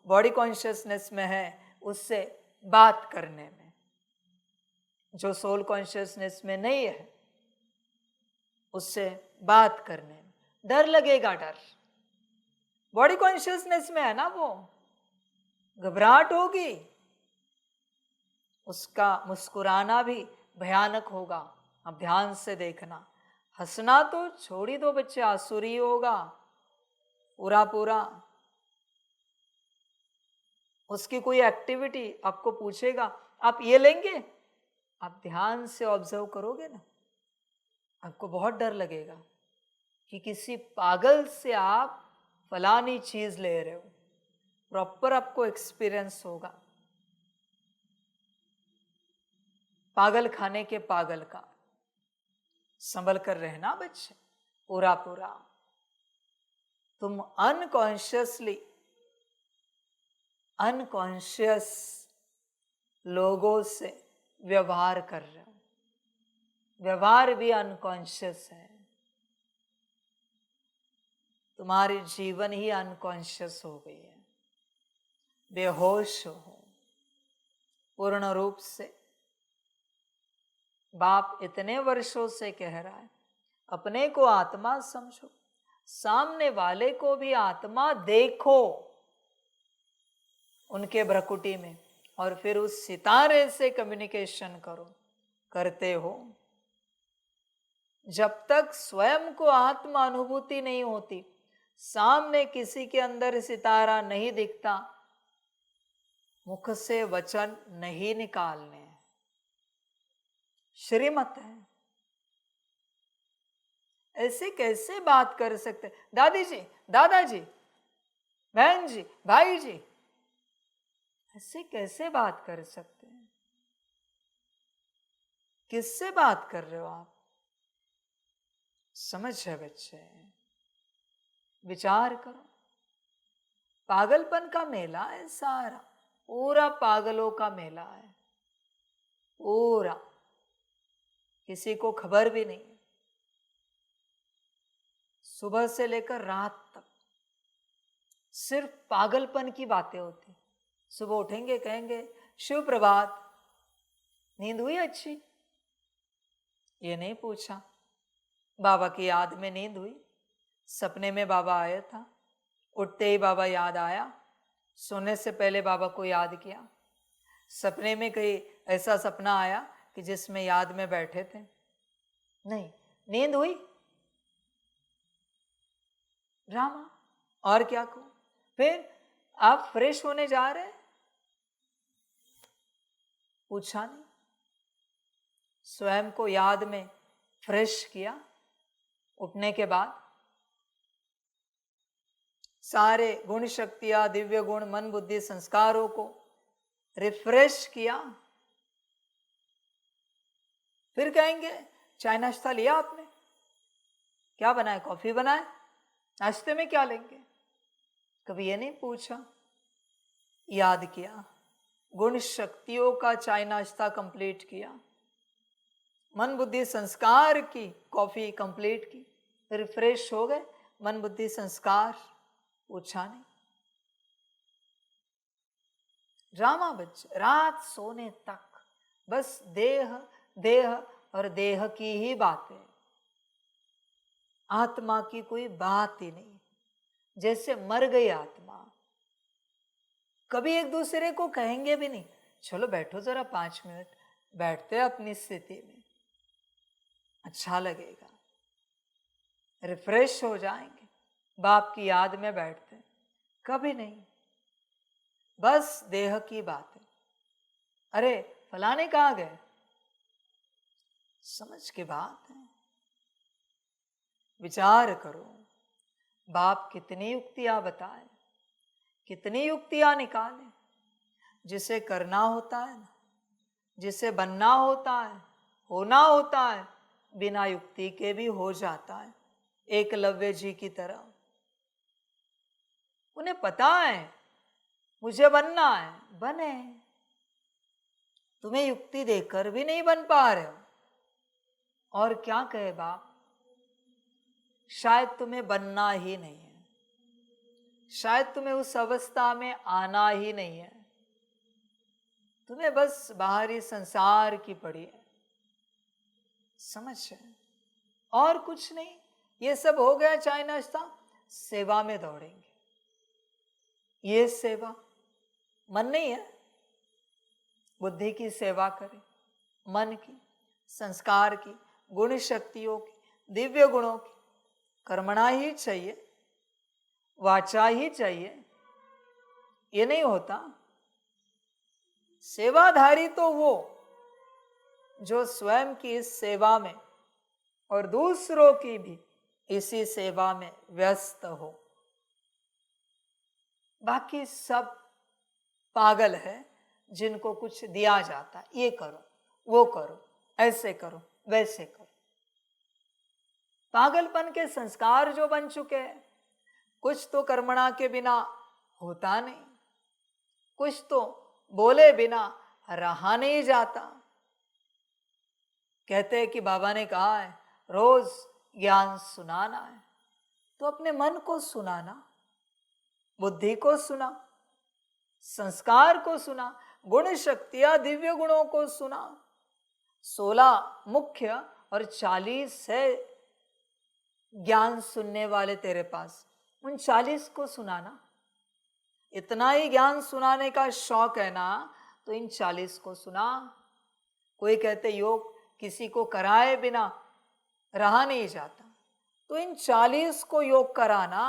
बॉडी कॉन्शियसनेस में है उससे बात करने में, जो सोल कॉन्शियसनेस में नहीं है उससे बात करने में डर लगेगा। डर बॉडी कॉन्शियसनेस में है ना, वो घबराहट होगी, उसका मुस्कुराना भी भयानक होगा। अब ध्यान से देखना, हंसना तो छोड़ ही दो बच्चे, आसुरी होगा पूरा पूरा। उसकी कोई एक्टिविटी आपको पूछेगा आप ये लेंगे, आप ध्यान से ऑब्जर्व करोगे ना, आपको बहुत डर लगेगा कि किसी पागल से आप फलानी चीज ले रहे हो। प्रॉपर आपको एक्सपीरियंस होगा पागल खाने के पागल का। संभल कर रहना बच्चे, पूरा पूरा। तुम अनकॉन्शियस लोगों से व्यवहार कर रहे हो, व्यवहार भी अनकॉन्शियस है। तुम्हारी जीवन ही अनकॉन्शियस हो गई है, बेहोश हो पूर्ण रूप से। बाप इतने वर्षों से कह रहा है अपने को आत्मा समझो, सामने वाले को भी आत्मा देखो उनके भ्रकुटी में, और फिर उस सितारे से कम्युनिकेशन करो। करते हो जब तक स्वयं को आत्मा अनुभूति नहीं होती, सामने किसी के अंदर सितारा नहीं दिखता, मुख से वचन नहीं निकालने, श्रीमत है। ऐसे कैसे बात कर सकते दादी जी, दादाजी, बहन जी, भाई जी, ऐसे कैसे बात कर सकते हैं? किससे बात कर रहे हो आप? समझ है बच्चे, विचार करो। पागलपन का मेला है सारा, पूरा पागलों का मेला है पूरा, किसी को खबर भी नहीं है। सुबह से लेकर रात तक सिर्फ पागलपन की बातें होती। सुबह उठेंगे कहेंगे शिव प्रभात, नींद हुई अच्छी? ये नहीं पूछा बाबा की याद में नींद हुई, सपने में बाबा आया था, उठते ही बाबा याद आया, सोने से पहले बाबा को याद किया, सपने में कहीं ऐसा सपना आया कि जिसमें याद में बैठे थे? नहीं, नींद हुई ड्रामा। और क्या कहूं? फिर आप फ्रेश होने जा रहे, पूछा नहीं, स्वयं को याद में फ्रेश किया, उठने के बाद सारे गुण शक्तियां, दिव्य गुण, मन बुद्धि संस्कारों को रिफ्रेश किया। फिर कहेंगे चाय नाश्ता लिया आपने? क्या बनाया? कॉफी बनाए? नाश्ते में क्या लेंगे? कभी ये नहीं पूछा, याद किया, गुण शक्तियों का चाय नाश्ता कंप्लीट किया, मन बुद्धि संस्कार की कॉफी कंप्लीट की, रिफ्रेश हो गए, मन बुद्धि संस्कार पूछा नहीं। ड्रामा बच्चे रात सोने तक बस देह देह और देह की ही बातें, आत्मा की कोई बात ही नहीं, जैसे मर गई आत्मा। कभी एक दूसरे को कहेंगे भी नहीं, चलो बैठो जरा 5 मिनट, बैठते अपनी स्थिति में, अच्छा लगेगा, रिफ्रेश हो जाएंगे, बाप की याद में बैठते, कभी नहीं, बस देह की बात है। अरे फलाने कहाँ गए, समझ के बात है, विचार करो, बाप कितनी युक्तियां बताए, कितनी युक्तियां निकाले। जिसे करना होता है ना, जिसे बनना होता है, होना होता है, बिना युक्ति के भी हो जाता है, एकलव्य जी की तरह। उन्हें पता है मुझे बनना है, बने, तुम्हें युक्ति देकर भी नहीं बन पा रहे हो, और क्या कहे बाप, शायद तुम्हें बनना ही नहीं है, शायद तुम्हें उस अवस्था में आना ही नहीं है, तुम्हें बस बाहरी संसार की पड़ी है, समझ है, और कुछ नहीं। ये सब हो गया चाहे नाश्ता, सेवा में दौड़ेंगे। ये सेवा मन नहीं है, बुद्धि की सेवा करें, मन की, संस्कार की, गुण शक्तियों की, दिव्य गुणों की। कर्मणा ही चाहिए, वाचा ही चाहिए, ये नहीं होता। सेवाधारी तो वो जो स्वयं की इस सेवा में और दूसरों की भी इसी सेवा में व्यस्त हो। बाकी सब पागल है जिनको कुछ दिया जाता, ये करो, वो करो, ऐसे करो, वैसे करो। पागलपन के संस्कार जो बन चुके हैं, कुछ तो कर्मणा के बिना होता नहीं, कुछ तो बोले बिना रहा नहीं जाता। कहते हैं कि बाबा ने कहा है रोज ज्ञान सुनाना है, तो अपने मन को सुनाना, बुद्धि को सुना, संस्कार को सुना, गुण शक्तियां दिव्य गुणों को सुना। 16 मुख्य और 40 है ज्ञान सुनने वाले तेरे पास, उन 40 को सुनाना। इतना ही ज्ञान सुनाने का शौक है ना, तो इन 40 को सुना। कोई कहते योग किसी को कराए बिना रहा नहीं जाता, तो इन 40 को योग कराना।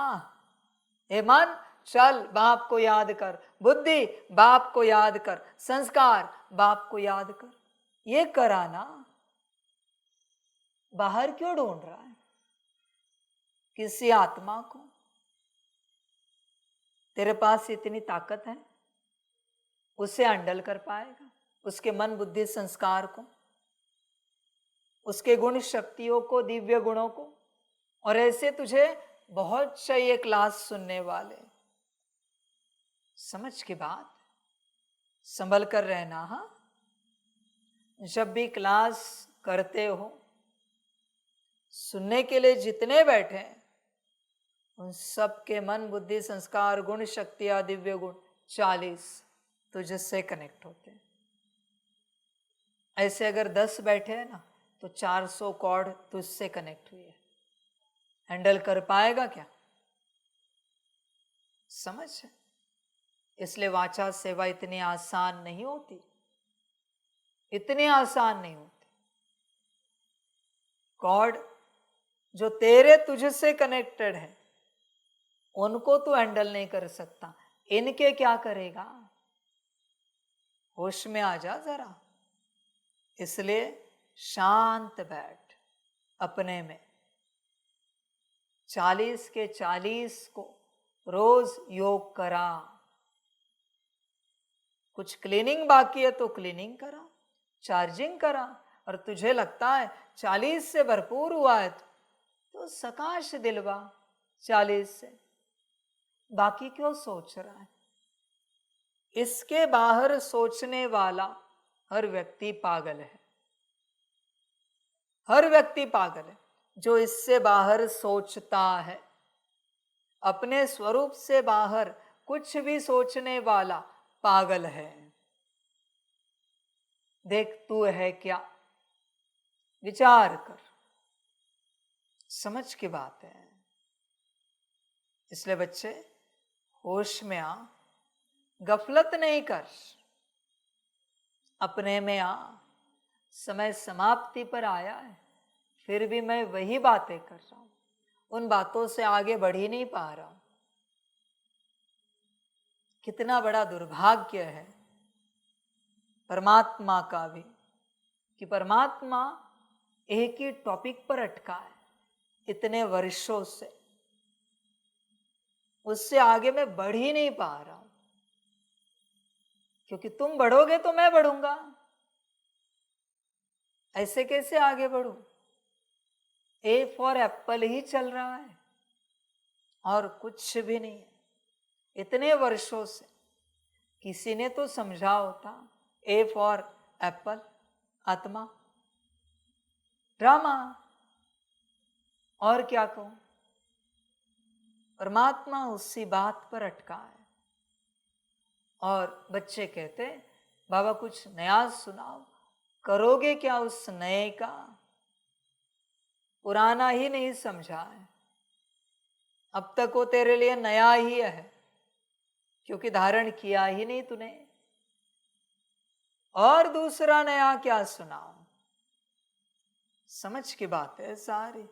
हे मन चल, बाप को याद कर, बुद्धि बाप को याद कर, संस्कार बाप को याद कर, ये कराना। बाहर क्यों ढूंढ रहा है किसी आत्मा को? तेरे पास इतनी ताकत है, उसे हैंडल कर पाएगा, उसके मन बुद्धि संस्कार को, उसके गुण शक्तियों को, दिव्य गुणों को। और ऐसे तुझे बहुत चाहिए क्लास सुनने वाले। समझ की बात, संभल कर रहना। हाँ, जब भी क्लास करते हो, सुनने के लिए जितने बैठे हैं, उन सबके मन बुद्धि संस्कार गुण शक्तियां दिव्य गुण 40 तुझसे कनेक्ट होते हैं। ऐसे अगर 10 बैठे हैं ना, तो 400 कॉर्ड तुझसे कनेक्ट हुई है। हैंडल कर पाएगा क्या? समझ है? इसलिए वाचा सेवा इतनी आसान नहीं होती, इतनी आसान नहीं होती। कॉर्ड जो तेरे तुझसे कनेक्टेड है, उनको तू हैंडल नहीं कर सकता, इनके क्या करेगा? होश में आ जा जरा। इसलिए शांत बैठ अपने में। 40 के 40 को रोज योग करा। कुछ क्लीनिंग बाकी है तो क्लीनिंग करा, चार्जिंग करा। और तुझे लगता है 40 से भरपूर हुआ है तो सकाश दिलवा 40 से, बाकी क्यों सोच रहा है? इसके बाहर सोचने वाला हर व्यक्ति पागल है। हर व्यक्ति पागल है जो इससे बाहर सोचता है। अपने स्वरूप से बाहर कुछ भी सोचने वाला पागल है। देख तू है क्या, विचार कर, समझ की बात है। इसलिए बच्चे होश में आ, गफलत नहीं कर, अपने में आ। समय समाप्ति पर आया है, फिर भी मैं वही बातें कर रहा हूं, उन बातों से आगे बढ़ ही नहीं पा रहा हूं। कितना बड़ा दुर्भाग्य है परमात्मा का भी, कि परमात्मा एक ही टॉपिक पर अटका है इतने वर्षों से, उससे आगे मैं बढ़ ही नहीं पा रहा हूं। क्योंकि तुम बढ़ोगे तो मैं बढ़ूंगा, ऐसे कैसे आगे बढ़ूं? ए फॉर एप्पल ही चल रहा है और कुछ भी नहीं है। इतने वर्षों से किसी ने तो समझा होता, ए फॉर एप्पल, आत्मा, ड्रामा, और क्या कहूं? परमात्मा उसी बात पर अटका है। और बच्चे कहते, बाबा कुछ नया सुनाओ, करोगे क्या उस नए का? पुराना ही नहीं समझा है, अब तक वो तेरे लिए नया ही है, क्योंकि धारण किया ही नहीं तूने। और दूसरा नया क्या सुनाओ? समझ की बात है सारी।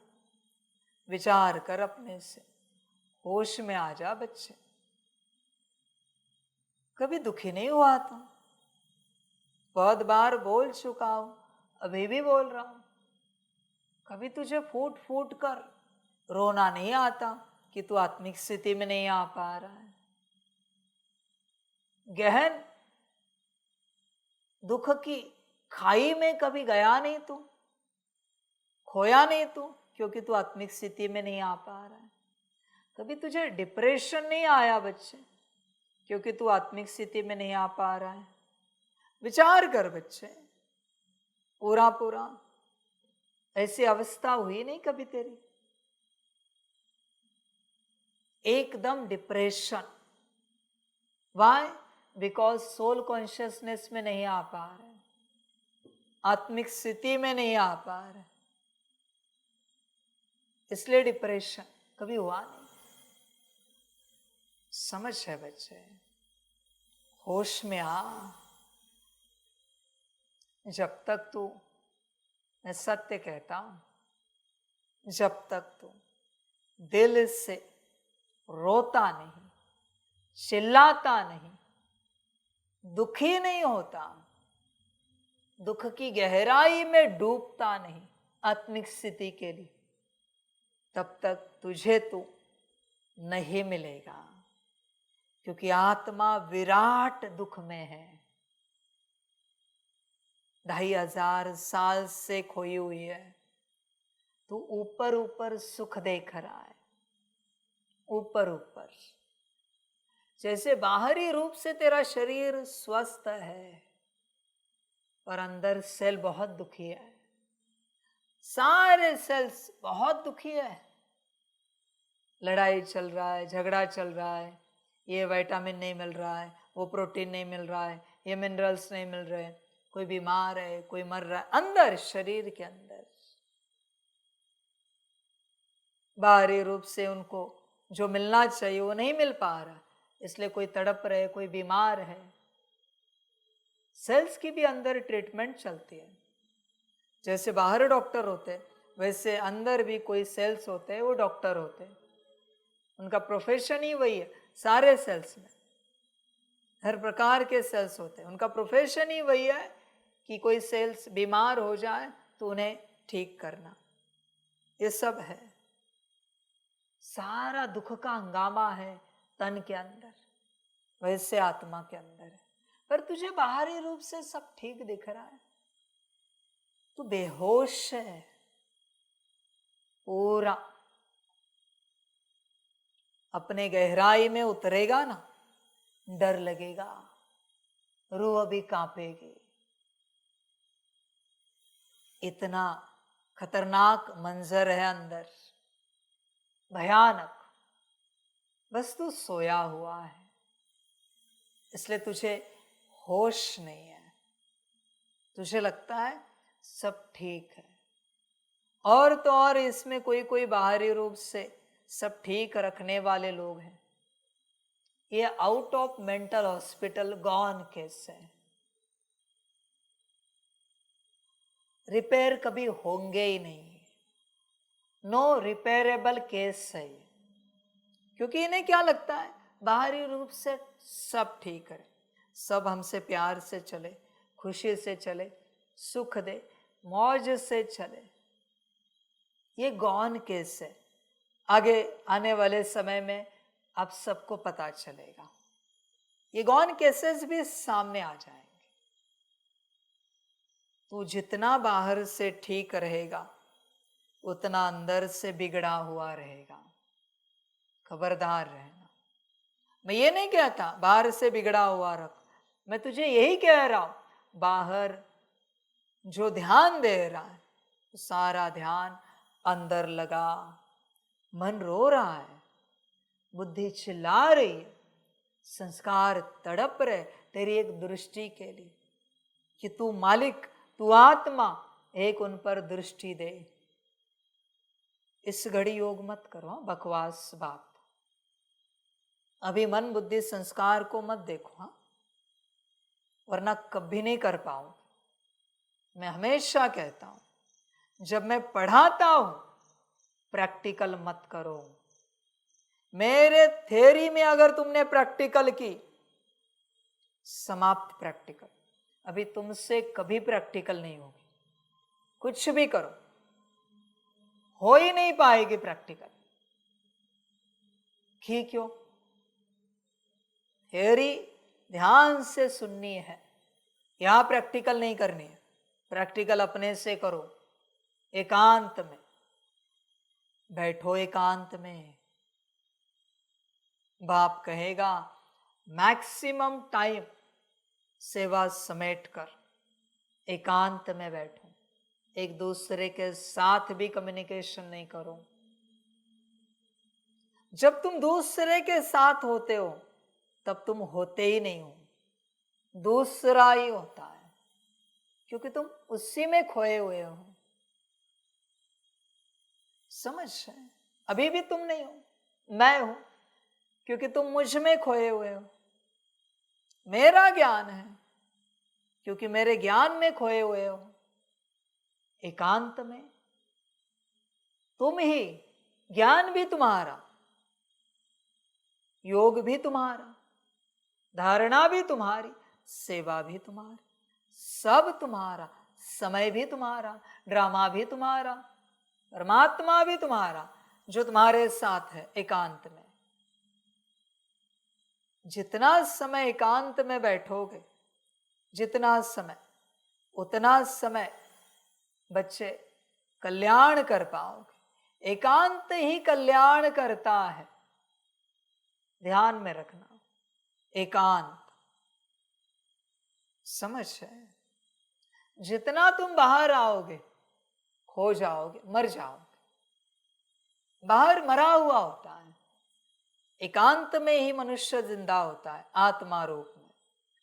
विचार कर अपने से, होश में आ जा बच्चे। कभी दुखी नहीं हुआ तुम? बहुत बार बोल चुका हूं, अभी भी बोल रहा हूं। कभी तुझे फूट फूट कर रोना नहीं आता कि तू आत्मिक स्थिति में नहीं आ पा रहा है? गहन दुख की खाई में कभी गया नहीं तू, खोया नहीं तू, क्योंकि तू आत्मिक स्थिति में नहीं आ पा रहा है? कभी तुझे डिप्रेशन नहीं आया बच्चे, क्योंकि तू आत्मिक स्थिति में नहीं आ पा रहा है? विचार कर बच्चे, पूरा पूरा ऐसी अवस्था हुई नहीं कभी तेरी? एकदम depression. Why? Because soul consciousness में नहीं आ पा रहे, आत्मिक स्थिति में नहीं आ पा रहे, इसलिए डिप्रेशन। कभी हुआ नहीं? समझ है बच्चे, होश में आ। जब तक तू, मैं सत्य कहता हूं, जब तक तू दिल से रोता नहीं, चिल्लाता नहीं, दुखी नहीं होता, दुख की गहराई में डूबता नहीं आत्मिक स्थिति के लिए, तब तक तुझे तू नहीं मिलेगा। क्योंकि आत्मा विराट दुख में है, 2500 साल से खोई हुई है। तू ऊपर ऊपर सुख देख रहा है, ऊपर ऊपर। जैसे बाहरी रूप से तेरा शरीर स्वस्थ है, पर अंदर सेल बहुत दुखी है, सारे सेल्स बहुत दुखी है। लड़ाई चल रहा है, झगड़ा चल रहा है, ये विटामिन नहीं मिल रहा है, वो प्रोटीन नहीं मिल रहा है, ये मिनरल्स नहीं मिल रहे, कोई बीमार है, कोई मर रहा है, अंदर शरीर के अंदर। बाहरी रूप से उनको जो मिलना चाहिए वो नहीं मिल पा रहा, इसलिए कोई तड़प रहे, कोई बीमार है। सेल्स की भी अंदर ट्रीटमेंट चलती है। जैसे बाहर डॉक्टर होते वैसे अंदर भी कोई सेल्स होते हैं, वो डॉक्टर होते हैं। उनका प्रोफेशन ही वही है। सारे सेल्स में हर प्रकार के सेल्स होते हैं, उनका प्रोफेशन ही वही है कि कोई सेल्स बीमार हो जाए तो उन्हें ठीक करना। ये सब है, सारा दुख का हंगामा है तन के अंदर, वैसे आत्मा के अंदर है। पर तुझे बाहरी रूप से सब ठीक दिख रहा है, तू बेहोश है पूरा। अपने गहराई में उतरेगा ना, डर लगेगा, रूह भी कांपेगी। इतना खतरनाक मंजर है अंदर, भयानक। बस तू सोया हुआ है, इसलिए तुझे होश नहीं है। तुझे लगता है सब ठीक है, और तो और इसमें कोई कोई बाहरी रूप से सब ठीक रखने वाले लोग हैं। ये out of mental hospital gone case है, रिपेयर कभी होंगे ही नहीं, नो रिपेयरेबल केस है ये। क्योंकि इन्हें क्या लगता है, बाहरी रूप से सब ठीक है, सब हमसे प्यार से चले, खुशी से चले, सुख दे, मौज से चले। ये गॉन केस है। आगे आने वाले समय में आप सबको पता चलेगा, ये गॉन केसेस भी सामने आ जाएंगे। तू जितना बाहर से ठीक रहेगा, उतना अंदर से बिगड़ा हुआ रहेगा। खबरदार रहना। मैं ये नहीं कहता बाहर से बिगड़ा हुआ रख, मैं तुझे यही कह रहा हूं, बाहर जो ध्यान दे रहा है, सारा ध्यान अंदर लगा। मन रो रहा है, बुद्धि चिल्ला रही है, संस्कार तड़प रहे तेरी एक दृष्टि के लिए कि तू मालिक, तू आत्मा, एक उन पर दृष्टि दे। इस घड़ी योग मत करो, बकवास बात। अभी मन बुद्धि संस्कार को मत देखो, हाँ, वरना कभी नहीं कर पाओ। मैं हमेशा कहता हूं, जब मैं पढ़ाता हूं, प्रैक्टिकल मत करो। मेरे थ्योरी में अगर तुमने प्रैक्टिकल की, समाप्त प्रैक्टिकल। अभी तुमसे कभी प्रैक्टिकल नहीं होगी, कुछ भी करो हो ही नहीं पाएगी प्रैक्टिकल। की क्यों? थ्योरी ध्यान से सुननी है, यहां प्रैक्टिकल नहीं करनी है। प्रैक्टिकल अपने से करो, एकांत में बैठो, एकांत में। बाप कहेगा मैक्सिमम टाइम सेवा समेट कर एकांत में बैठो, एक दूसरे के साथ भी कम्युनिकेशन नहीं करो। जब तुम दूसरे के साथ होते हो, तब तुम होते ही नहीं हो, दूसरा ही होता है, क्योंकि तुम उसी में खोए हुए हो। समझ है? अभी भी तुम नहीं हो, मैं हूं, क्योंकि तुम मुझ में खोए हुए हो। मेरा ज्ञान है, क्योंकि मेरे ज्ञान में खोए हुए हो। एकांत में तुम ही, ज्ञान भी तुम्हारा, योग भी तुम्हारा, धारणा भी तुम्हारी, सेवा भी तुम्हारी, सब तुम्हारा, समय भी तुम्हारा, ड्रामा भी तुम्हारा, परमात्मा भी तुम्हारा, जो तुम्हारे साथ है एकांत में। जितना समय एकांत में बैठोगे, जितना समय, उतना समय बच्चे कल्याण कर पाओगे। एकांत ही कल्याण करता है, ध्यान में रखना। एकांत, समझ है? जितना तुम बाहर आओगे, खो जाओगे, मर जाओगे। बाहर मरा हुआ होता है, एकांत में ही मनुष्य जिंदा होता है, आत्मा रूप में,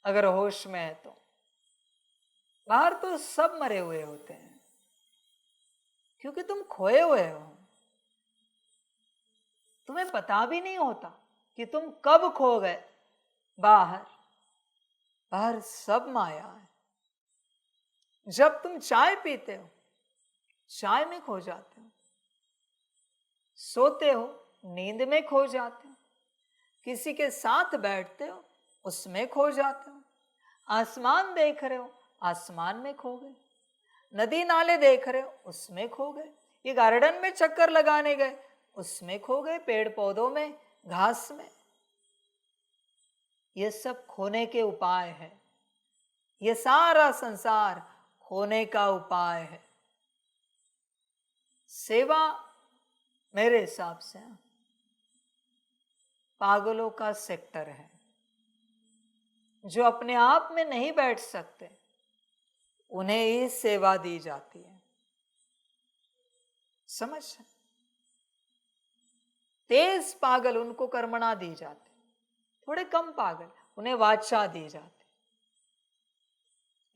अगर होश में है तो। बाहर तो सब मरे हुए होते हैं, क्योंकि तुम खोए हुए हो। तुम्हें पता भी नहीं होता कि तुम कब खो गए। बाहर सब माया है। जब तुम चाय पीते हो, चाय में खो जाते हो, सोते हो, नींद में खो जाते हो, किसी के साथ बैठते हो, उसमें खो जाते हो, आसमान देख रहे हो, आसमान में खो गए, नदी नाले देख रहे हो, उसमें खो गए, ये गार्डन में चक्कर लगाने गए, उसमें खो गए, पेड़ पौधों में, घास में। ये सब खोने के उपाय है। ये सारा संसार खोने का उपाय है। सेवा मेरे हिसाब से पागलों का सेक्टर है। जो अपने आप में नहीं बैठ सकते, उन्हें ही सेवा दी जाती है। समझ? तेज पागल उनको कर्मणा दी जाती, थोड़े कम पागल उन्हें वाचा दी जाती।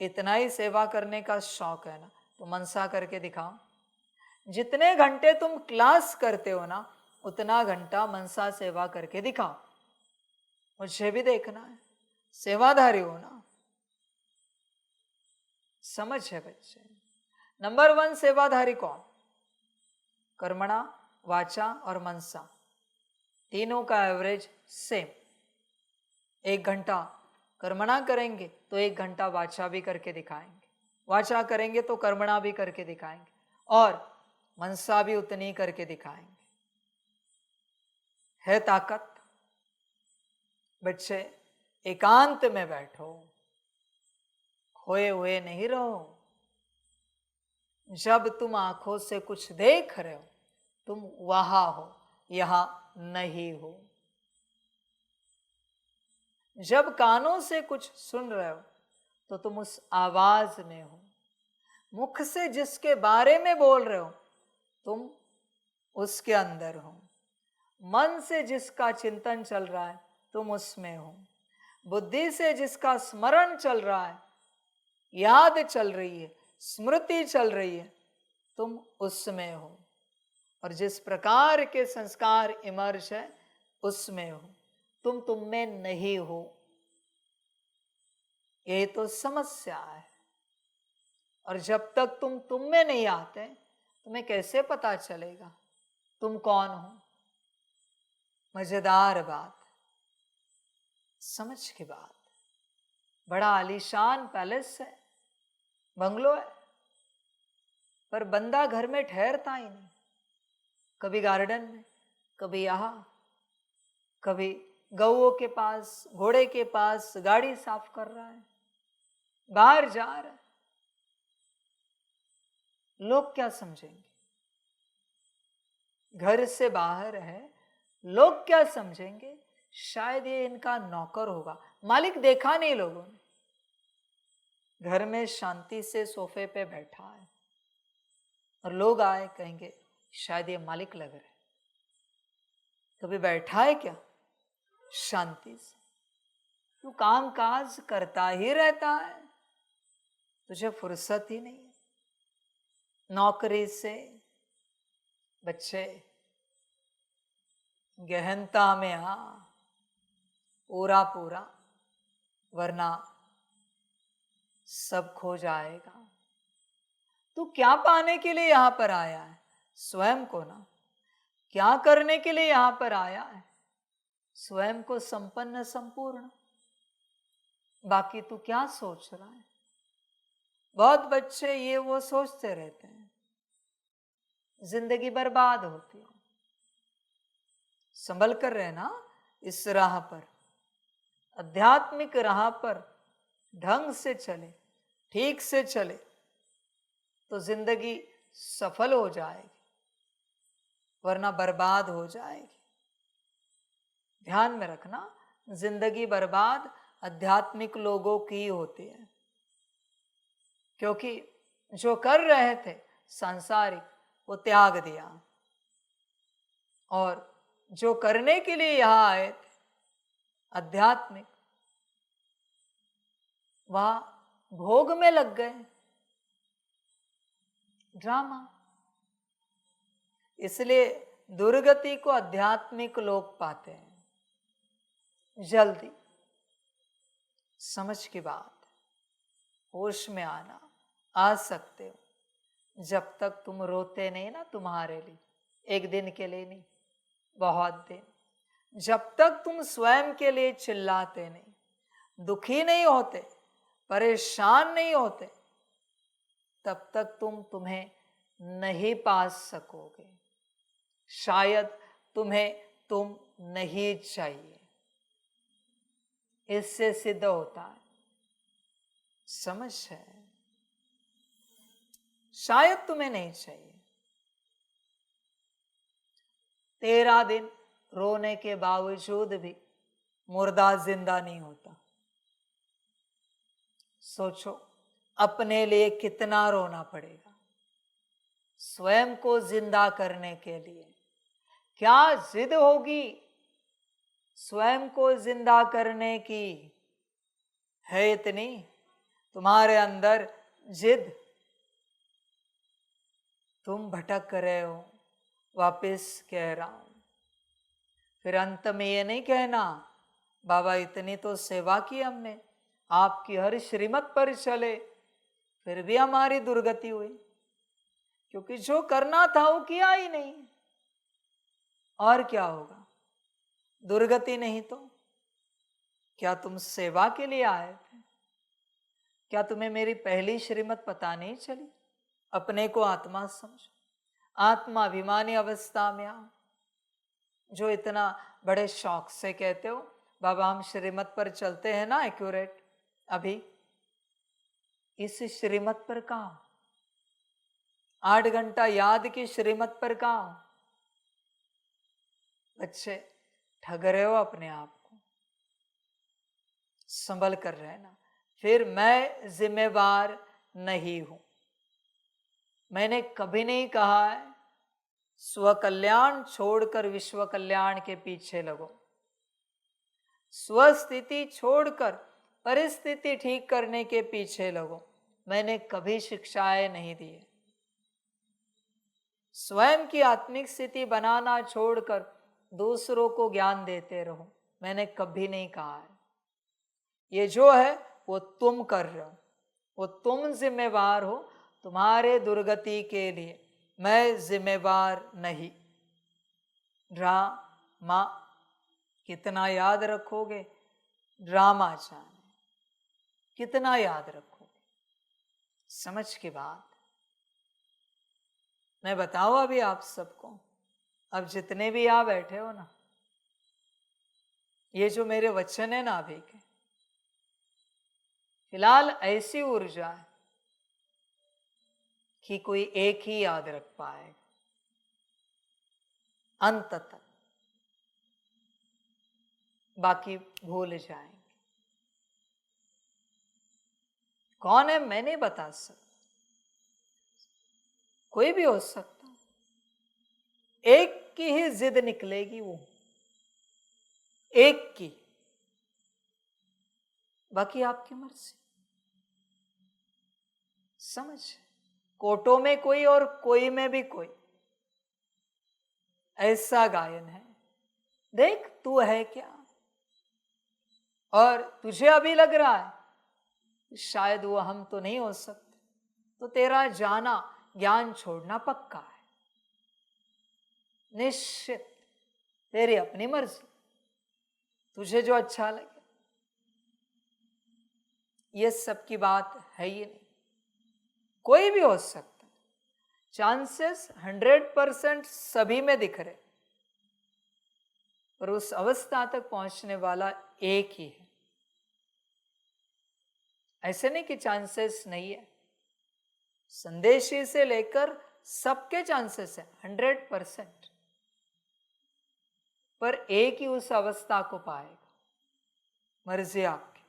इतना ही सेवा करने का शौक है ना, तो मनसा करके दिखाओ। जितने घंटे तुम क्लास करते हो ना, उतना घंटा मनसा सेवा करके दिखाओ। मुझे भी देखना है, सेवाधारी हो ना। समझ है बच्चे? नंबर 1 सेवाधारी कौन? कर्मणा, वाचा और मनसा, तीनों का एवरेज सेम। 1 घंटा कर्मणा करेंगे तो 1 घंटा वाचा भी करके दिखाएंगे, वाचा करेंगे तो कर्मणा भी करके दिखाएंगे, और मनसा भी उतनी ही करके दिखाएंगे। है ताकत? बच्चे एकांत में बैठो, खोए हुए नहीं रहो। जब तुम आंखों से कुछ देख रहे हो, तुम वहां हो, यहां नहीं हो। जब कानों से कुछ सुन रहे हो, तो तुम उस आवाज में हो। मुख से जिसके बारे में बोल रहे हो, तुम उसके अंदर हो। मन से जिसका चिंतन चल रहा है, तुम उसमें हो। बुद्धि से जिसका स्मरण चल रहा है, याद चल रही है, स्मृति चल रही है, तुम उसमें हो। और जिस प्रकार के संस्कार इमर्ज है, उसमें हो। तुम में नहीं हो। ये तो समस्या है। और जब तक तुम में नहीं आते, तुम्हें कैसे पता चलेगा तुम कौन हो? मजेदार बात, समझ की बात। बड़ा आलीशान पैलेस है, बंगलो है, पर बंदा घर में ठहरता ही नहीं। कभी गार्डन में, कभी यहां, कभी गौओं के पास, घोड़े के पास गाड़ी साफ कर रहा है, बाहर जा रहा है। लोग क्या समझेंगे? घर से बाहर है, लोग क्या समझेंगे? शायद ये इनका नौकर होगा, मालिक देखा नहीं लोगों ने। घर में शांति से सोफे पे बैठा है, और लोग आए कहेंगे शायद ये मालिक लग रहा है। कभी बैठा है क्या शांति से? तू काम काज करता ही रहता है, तुझे फुर्सत ही नहीं है नौकरी से। बच्चे गहनता में आ, पूरा पूरा, वरना सब खो जाएगा। तू क्या पाने के लिए यहां पर आया है? स्वयं को ना। क्या करने के लिए यहां पर आया है? स्वयं को संपन्न, संपूर्ण। बाकी तू क्या सोच रहा है? बहुत बच्चे ये वो सोचते रहते हैं, जिंदगी बर्बाद होती है। संभल कर रहना इस राह पर, आध्यात्मिक राह पर ढंग से चले, ठीक से चले, तो जिंदगी सफल हो जाएगी, वरना बर्बाद हो जाएगी। ध्यान में रखना, जिंदगी बर्बाद आध्यात्मिक लोगों की होती है, क्योंकि जो कर रहे थे सांसारिक, वो त्याग दिया, और जो करने के लिए यहां आए थे आध्यात्मिक, वहां भोग में लग गए, ड्रामा। इसलिए दुर्गति को आध्यात्मिक लोग पाते हैं जल्दी। समझ की बात, होश में आना, आ सकते हो जब तक तुम रोते नहीं ना तुम्हारे लिए, एक दिन के लिए नहीं, बहुत दिन। जब तक तुम स्वयं के लिए चिल्लाते नहीं, दुखी नहीं होते, परेशान नहीं होते, तब तक तुम्हें नहीं पा सकोगे। शायद तुम्हें तुम नहीं चाहिए, इससे सिद्ध होता है। समझ है? शायद तुम्हें नहीं चाहिए। 13 दिन रोने के बावजूद भी मुर्दा जिंदा नहीं होता। सोचो अपने लिए कितना रोना पड़ेगा। स्वयं को जिंदा करने के लिए। क्या जिद होगी स्वयं को जिंदा करने की? है इतनी तुम्हारे अंदर जिद? तुम भटक रहे हो, वापस कह रहा हूं। फिर अंत में ये नहीं कहना बाबा इतनी तो सेवा की हमने, आपकी हर श्रीमत पर चले, फिर भी हमारी दुर्गति हुई, क्योंकि जो करना था वो किया ही नहीं। और क्या होगा? दुर्गति नहीं तो क्या तुम सेवा के लिए आए थे? क्या तुम्हें मेरी पहली श्रीमत पता नहीं चली? अपने को आत्मा समझो, आत्माभिमानी अवस्था में आओ। जो इतना बड़े शौक से कहते हो बाबा हम श्रीमत पर चलते हैं ना एक्यूरेट, अभी इस श्रीमत पर कहाँ? 8 घंटा याद की श्रीमत पर कहाँ? बच्चे ठग रहे हो अपने आप को, संभल कर रहना। फिर मैं जिम्मेवार नहीं हूं। मैंने कभी नहीं कहा है स्व कल्याण छोड़कर विश्व कल्याण के पीछे लगो, स्वस्थिति छोड़कर परिस्थिति ठीक करने के पीछे लगो। मैंने कभी शिक्षाएं नहीं दी है। स्वयं की आत्मिक स्थिति बनाना छोड़कर दूसरों को ज्ञान देते रहो, मैंने कभी नहीं कहा है। ये जो है वो तुम कर रहे हो, वो तुम जिम्मेवार हो तुम्हारे दुर्गति के लिए, मैं जिम्मेवार नहीं। ड्रामा कितना याद रखोगे? ड्रामा जाने कितना याद रखोगे? समझ की बात मैं बताऊं अभी आप सबको, अब जितने भी यहाँ बैठे हो ना, ये जो मेरे वचन है ना अभी के, फिलहाल ऐसी ऊर्जा है कि कोई एक ही याद रख पाएगा अंत तक, बाकी भूल जाएंगे। कौन है मैं नहीं बता सकता, कोई भी हो सकता, एक की ही जिद निकलेगी, वो एक की, बाकी आपकी मर्जी। समझ? कोटों में कोई और कोई में भी कोई, ऐसा गायन है। देख तू है क्या, और तुझे अभी लग रहा है शायद वो हम तो नहीं हो सकते, तो तेरा जाना ज्ञान छोड़ना पक्का है, निश्चित। तेरी अपनी मर्जी, तुझे जो अच्छा लगे। ये सब की बात है ही नहीं, कोई भी हो सकता है। चांसेस 100% सभी में दिख रहे, पर उस अवस्था तक पहुंचने वाला एक ही है। ऐसे नहीं कि चांसेस नहीं है, संदेशी से लेकर सबके चांसेस है 100%, पर एक ही उस अवस्था को पाएगा। मर्जी आपकी,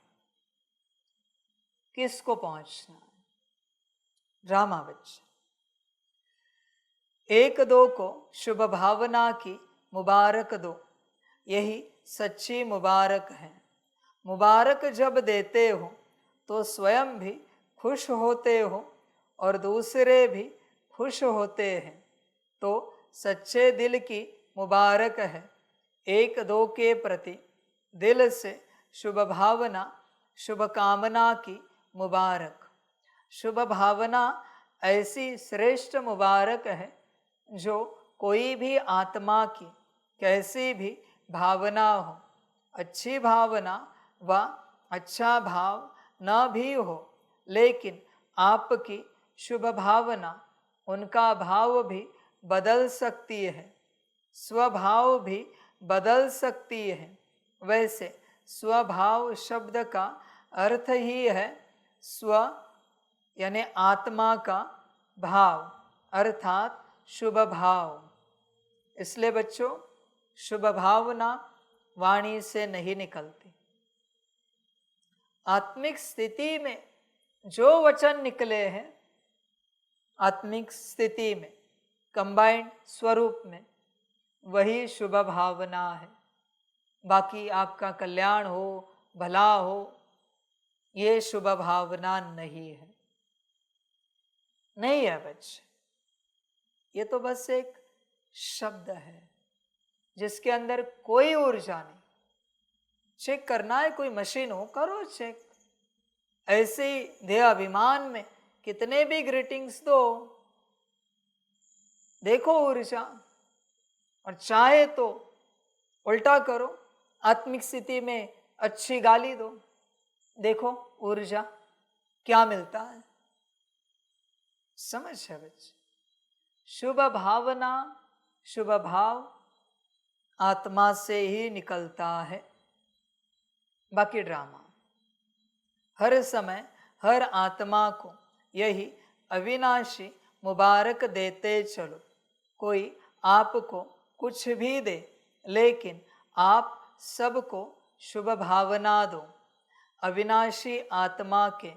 किसको पहुंचना है। ड्रामा बच्चा 1-2 को शुभ भावना की मुबारक दो, यही सच्ची मुबारक है। मुबारक जब देते हो तो स्वयं भी खुश होते हो और दूसरे भी खुश होते हैं, तो सच्चे दिल की मुबारक है। 1-2 के प्रति दिल से शुभ भावना, शुभ कामना की मुबारक। शुभ भावना ऐसी श्रेष्ठ मुबारक है जो कोई भी आत्मा की कैसी भी भावना हो, अच्छी भावना व अच्छा भाव न भी हो, लेकिन आपकी शुभ भावना उनका भाव भी बदल सकती है, स्वभाव भी बदल सकती है। वैसे स्वभाव शब्द का अर्थ ही है स्व यानी आत्मा का भाव, अर्थात शुभ भाव। इसलिए बच्चों शुभ भावना वाणी से नहीं निकलती। आत्मिक स्थिति में जो वचन निकले हैं, आत्मिक स्थिति में कंबाइंड स्वरूप में, वही शुभ भावना है। बाकी आपका कल्याण हो, भला हो, ये शुभ भावना नहीं है। नहीं है बच्चे, ये तो बस एक शब्द है जिसके अंदर कोई ऊर्जा नहीं। चेक करना है, कोई मशीन हो, करो चेक। ऐसे ही देह अभिमान में कितने भी ग्रीटिंग्स दो, देखो ऊर्जा। और चाहे तो उल्टा करो, आत्मिक स्थिति में अच्छी गाली दो, देखो ऊर्जा क्या मिलता है। समझ है बच्चे, शुभ भावना, शुभ भाव आत्मा से ही निकलता है। बाकी ड्रामा हर समय हर आत्मा को यही अविनाशी मुबारक देते चलो। कोई आपको कुछ भी दे, लेकिन आप सबको शुभ भावना दो। अविनाशी आत्मा के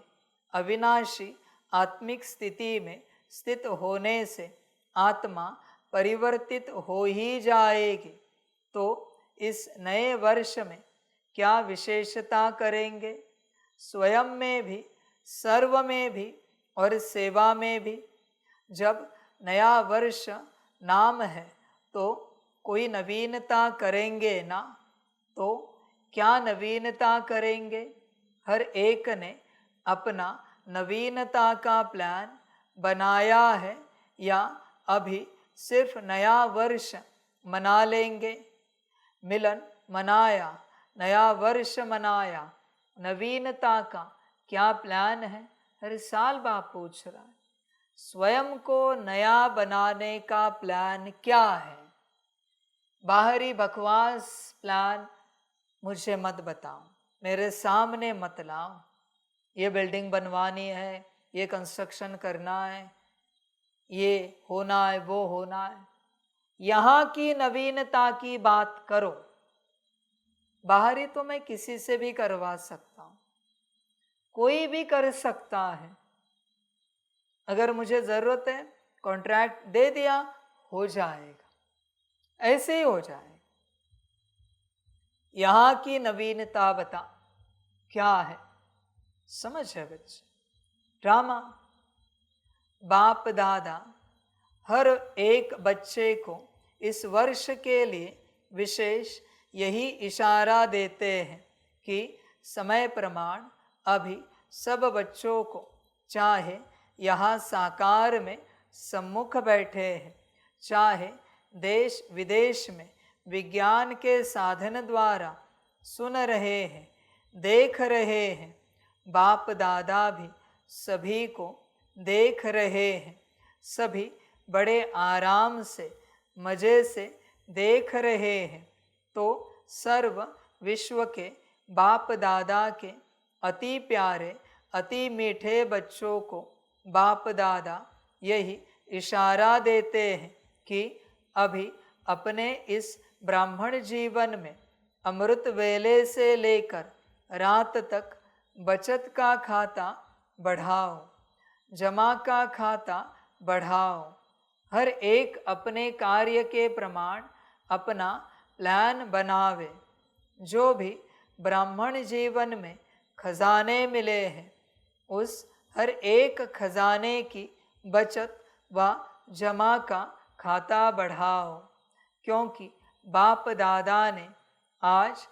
अविनाशी आत्मिक स्थिति में स्थित होने से आत्मा परिवर्तित हो ही जाएगी। तो इस नए वर्ष में क्या विशेषता करेंगे? स्वयं में भी, सर्व में भी और सेवा में भी। जब नया वर्ष नाम है तो कोई नवीनता करेंगे ना? तो क्या नवीनता करेंगे? हर एक ने अपना नवीनता का प्लान बनाया है या अभी सिर्फ नया वर्ष मना लेंगे? मिलन मनाया, नया वर्ष मनाया, नवीनता का क्या प्लान है? हर साल बाप पूछ रहा है, स्वयं को नया बनाने का प्लान क्या है? बाहरी बकवास प्लान मुझे मत बताओ, मेरे सामने मत लाओ। ये बिल्डिंग बनवानी है, ये कंस्ट्रक्शन करना है, ये होना है, वो होना है। यहाँ की नवीनता की बात करो। बाहरी तो मैं किसी से भी करवा सकता हूँ, कोई भी कर सकता है। अगर मुझे जरूरत है, कॉन्ट्रैक्ट दे दिया, हो जाएगा, ऐसे ही हो जाएगा। यहाँ की नवीनता बता क्या है? समझ है बच्चे, ड्रामा बाप दादा हर एक बच्चे को इस वर्ष के लिए विशेष यही इशारा देते हैं कि समय प्रमाण अभी सब बच्चों को, चाहे यहाँ साकार में सम्मुख बैठे हैं, चाहे देश विदेश में विज्ञान के साधन द्वारा सुन रहे हैं, देख रहे हैं, बाप दादा भी सभी को देख रहे हैं। सभी बड़े आराम से, मजे से देख रहे हैं। तो सर्व विश्व के बाप दादा के अति प्यारे, अति मीठे बच्चों को बाप दादा यही इशारा देते हैं कि अभी अपने इस ब्राह्मण जीवन में अमृत वेले से लेकर रात तक बचत का खाता बढ़ाओ, जमा का खाता बढ़ाओ। हर एक अपने कार्य के प्रमाण अपना प्लान बनावे। जो भी ब्राह्मण जीवन में खजाने मिले हैं, उस हर एक खजाने की बचत व जमा का खाता बढ़ाओ। क्योंकि बाप दादा ने आज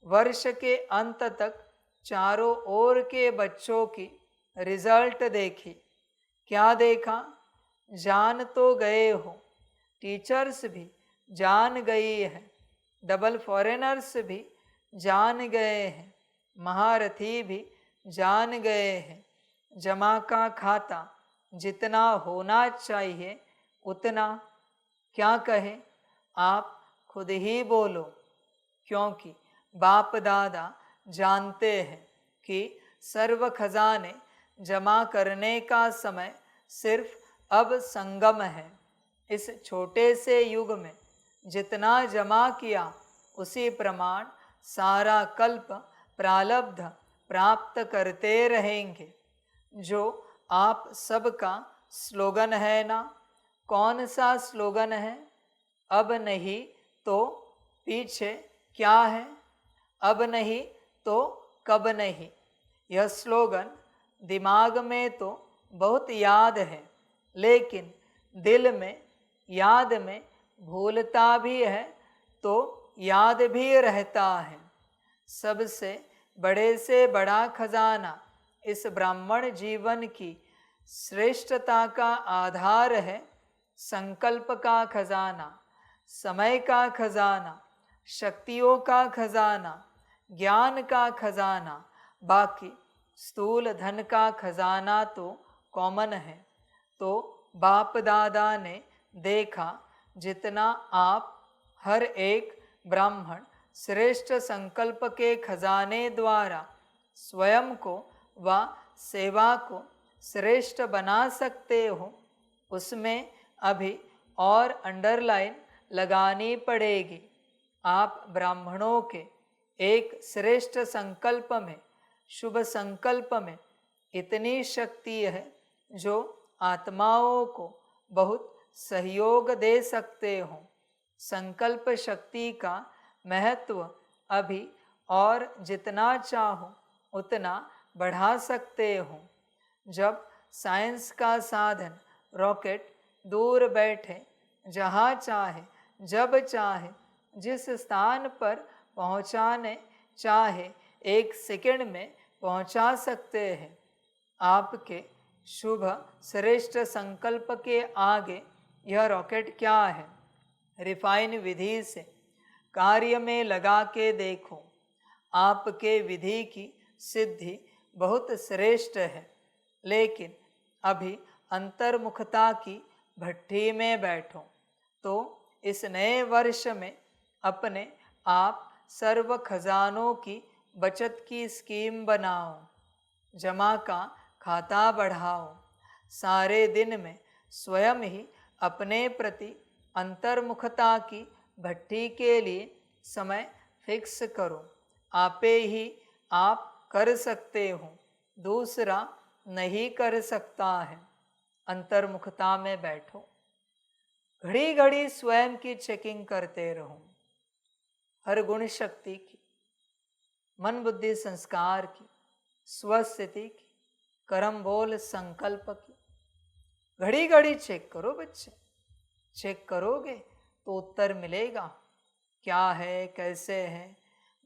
वर्ष के अंत तक चारों ओर के बच्चों की रिजल्ट देखी। क्या देखा? जान तो गए हो, टीचर्स भी जान गई है, डबल फॉरेनर्स भी जान गए हैं, महारथी भी जान गए हैं। जमा का खाता जितना होना चाहिए उतना, क्या कहें, आप खुद ही बोलो। क्योंकि बाप दादा जानते हैं कि सर्व खजाने जमा करने का समय सिर्फ अब संगम है। इस छोटे से युग में जितना जमा किया, उसी प्रमाण सारा कल्प प्रारब्ध प्राप्त करते रहेंगे। जो आप सबका स्लोगन है ना, कौन सा स्लोगन है? अब नहीं तो पीछे क्या है? अब नहीं तो कब नहीं। यह स्लोगन दिमाग में तो बहुत याद है, लेकिन दिल में, याद में भूलता भी है तो याद भी रहता है। सबसे बड़े से बड़ा खजाना इस ब्राह्मण जीवन की श्रेष्ठता का आधार है संकल्प का खजाना, समय का खजाना, शक्तियों का खजाना, ज्ञान का खजाना। बाकी स्थूल धन का खजाना तो कॉमन है। तो बाप दादा ने देखा जितना आप हर एक ब्राह्मण श्रेष्ठ संकल्प के खजाने द्वारा स्वयं को व सेवा को श्रेष्ठ बना सकते हो, उसमें अभी और अंडरलाइन लगानी पड़ेगी। आप ब्राह्मणों के एक श्रेष्ठ संकल्प में, शुभ संकल्प में इतनी शक्ति है जो आत्माओं को बहुत सहयोग दे सकते हो। संकल्प शक्ति का महत्व अभी और जितना चाहो उतना बढ़ा सकते हो। जब साइंस का साधन रॉकेट दूर बैठे जहाँ चाहे, जब चाहे, जिस स्थान पर पहुँचाने चाहे 1 सेकंड में पहुँचा सकते हैं, आपके शुभ श्रेष्ठ संकल्प के आगे यह रॉकेट क्या है? रिफाइन विधि से कार्य में लगा के देखो, आपके विधि की सिद्धि बहुत श्रेष्ठ है, लेकिन अभी अंतर्मुखता की भट्ठी में बैठो। तो इस नए वर्ष में अपने आप सर्व खजानों की बचत की स्कीम बनाओ, जमा का खाता बढ़ाओ। सारे दिन में स्वयं ही अपने प्रति अंतर्मुखता की भट्ठी के लिए समय फिक्स करो। आपे ही आप कर सकते हो, दूसरा नहीं कर सकता है। अंतर्मुखता में बैठो, घड़ी घड़ी स्वयं की चेकिंग करते रहो, हर गुण शक्ति की, मन बुद्धि संस्कार की, स्वस्थिति की, कर्म बोल संकल्प की। घड़ी घड़ी चेक करो बच्चे, चेक करोगे तो उत्तर मिलेगा क्या है, कैसे है,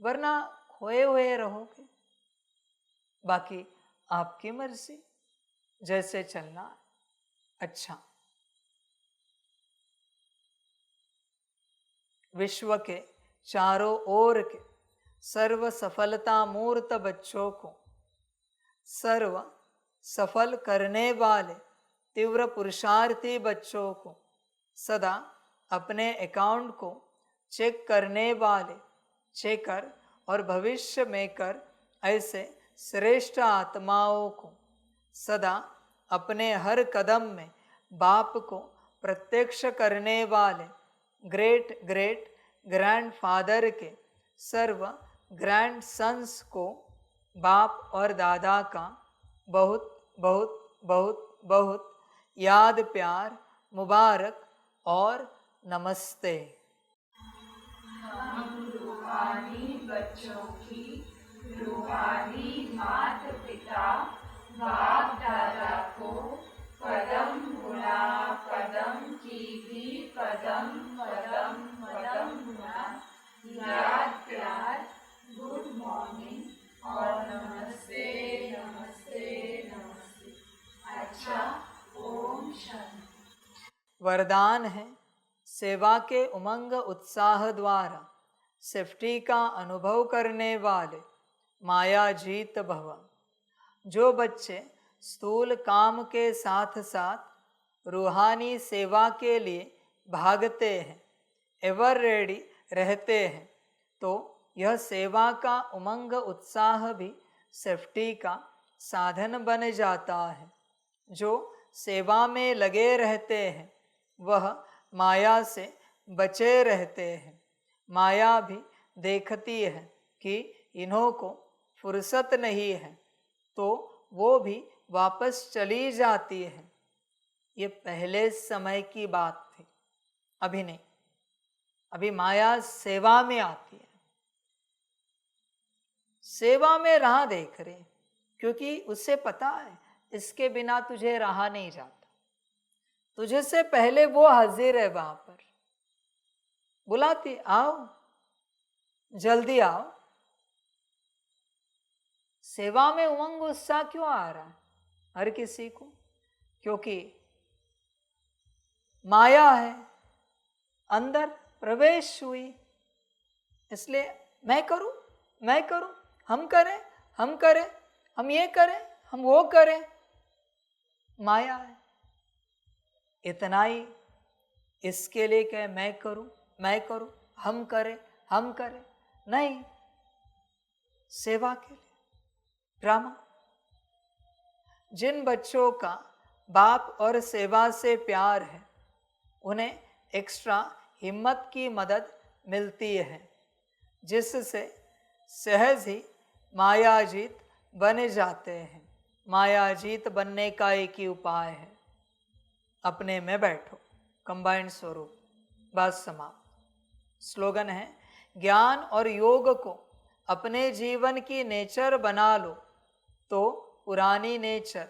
वरना खोए हुए रहोगे। बाकी आपकी मर्जी, जैसे चलना। अच्छा, विश्व के चारों ओर के सर्व सफलता मूर्त बच्चों को सर्व सफल करने वाले तीव्र पुरुषार्थी बच्चों को सदा अपने अकाउंट को चेक करने वाले चेकर और भविष्य मेकर ऐसे श्रेष्ठ आत्माओं को सदा अपने हर कदम में बाप को प्रत्यक्ष करने वाले ग्रेट ग्रेट ग्रैंड फादर के सर्व ग्रैंड सन्स को बाप और दादा का बहुत बहुत बहुत बहुत याद, प्यार, मुबारक और नमस्ते। हम रूहानी बच्चों की रूहानी माता पिता बाप दादा को कदम गुना कदम की भी कदम कदम कदम गुना याद, प्यार, गुड मॉर्निंग और नमस्ते नमस्ते नमस्ते। अच्छा, ओम शांति। वरदान है, सेवा के उमंग उत्साह द्वारा सेफ्टी का अनुभव करने वाले माया जीत भव। जो बच्चे स्थूल काम के साथ साथ रूहानी सेवा के लिए भागते हैं, एवर रेडी रहते हैं, तो यह सेवा का उमंग उत्साह भी सेफ्टी का साधन बन जाता है। जो सेवा में लगे रहते हैं वह माया से बचे रहते हैं। माया भी देखती है कि इन्हों को फुर्सत नहीं है, तो वो भी वापस चली जाती है। ये पहले समय की बात थी, अभी नहीं। अभी माया सेवा में आती है, सेवा में राह देख रहे, क्योंकि उसे पता है इसके बिना तुझे रहा नहीं जाता। तुझे से पहले वो हाजिर है वहां पर, बुलाती, आओ जल्दी आओ। सेवा में उमंग उत्साह क्यों आ रहा है हर किसी को? क्योंकि माया है, अंदर प्रवेश हुई, इसलिए मैं करूं, मैं करूं, हम करें, हम करें, हम ये करें, हम वो करें। माया है, इतना ही इसके लिए कहे मैं करूं, मैं करूं, हम करें, हम करें, नहीं, सेवा के लिए। ड्रामा। जिन बच्चों का बाप और सेवा से प्यार है, उन्हें एक्स्ट्रा हिम्मत की मदद मिलती है, जिससे सहज ही मायाजीत बन जाते हैं। मायाजीत बनने का एक ही उपाय है, अपने में बैठो, कंबाइंड स्वरूप। बात समाप्त। स्लोगन है, ज्ञान और योग को अपने जीवन की नेचर बना लो तो पुरानी नेचर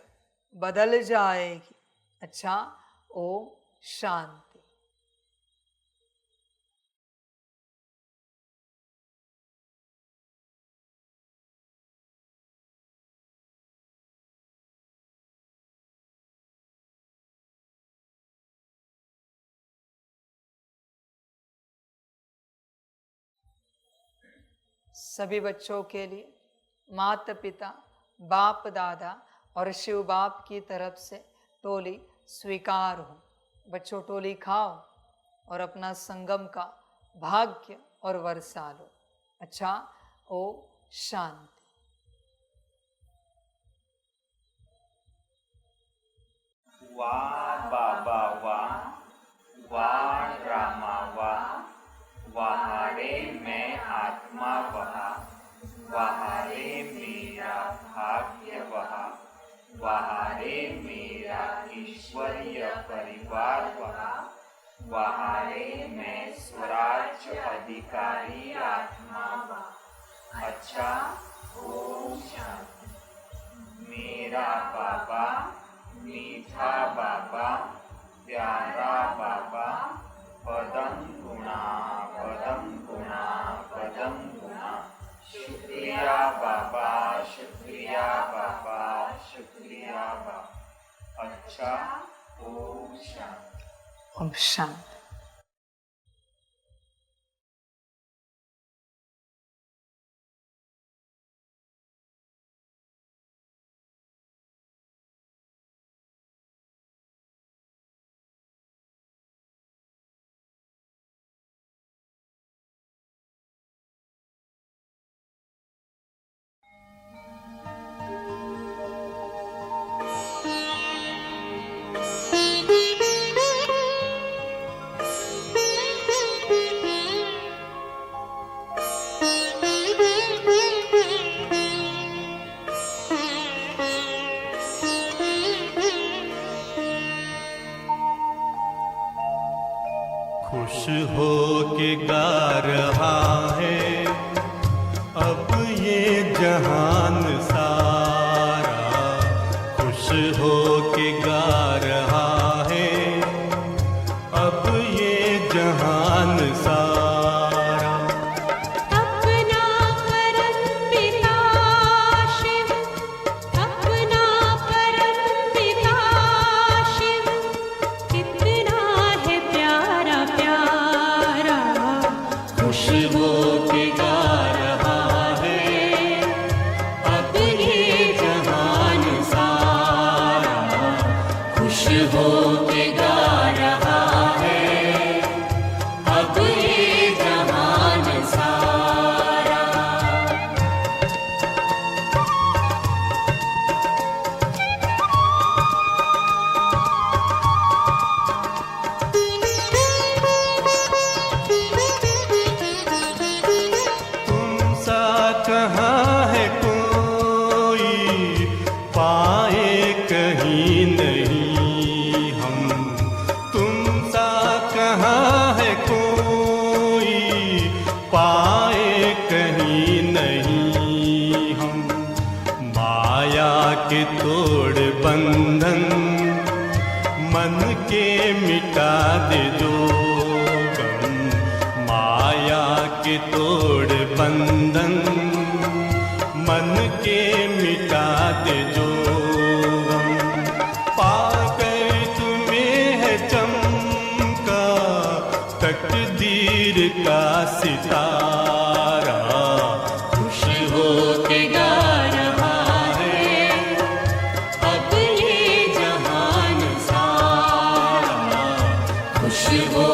बदल जाएगी। अच्छा, ओम शांति। सभी बच्चों के लिए माता पिता, बाप दादा और शिव बाप की तरफ से टोली स्वीकार हो। बच्चों टोली खाओ और अपना संगम का भाग्य और वर्षा लो। अच्छा, ओम शांति। वाह बाबा वाह, वाह ड्रामा वाह, वहारे मैं आत्मा वहा, वहारे मेरा भाग्य वहा, वहारे मेरा ईश्वरीय परिवार वहा, वहारे मैं स्वराज अधिकारी आत्मा वहा। अच्छा, ओम शांति। मेरा बाबा, मीठा बाबा, प्यारा बाबा, पदम गुणा, पदम गुणा, पदम गुणा। शुक्रिया बाबा, शुक्रिया बाबा, शुक्रिया बाबा। अच्छा, ओम शांति। ओम शांति। खुश हो के गा रहा है अब ये जहान सारा, खुश हो के गा रहा है अब ये जहान सारा। अपना परम पिता शिव, अपना परम पिता शिव, कितना है प्यारा प्यारा। खुश हो के गा रहा है अब ये जहान सारा, खुश हो के गा रहा है अब ये जहान सारा। तुम सा कहाँ है कोई, पाए कहीं नहीं हम मन के मिटा दे जो गम, माया के तोड़ बंधन, मन के मिटा दे जो गम। पाकर तुम्हें है चमका तकदीर का सितारा, खुश हो के गा रहा है अब ये जहान सारा, खुश हो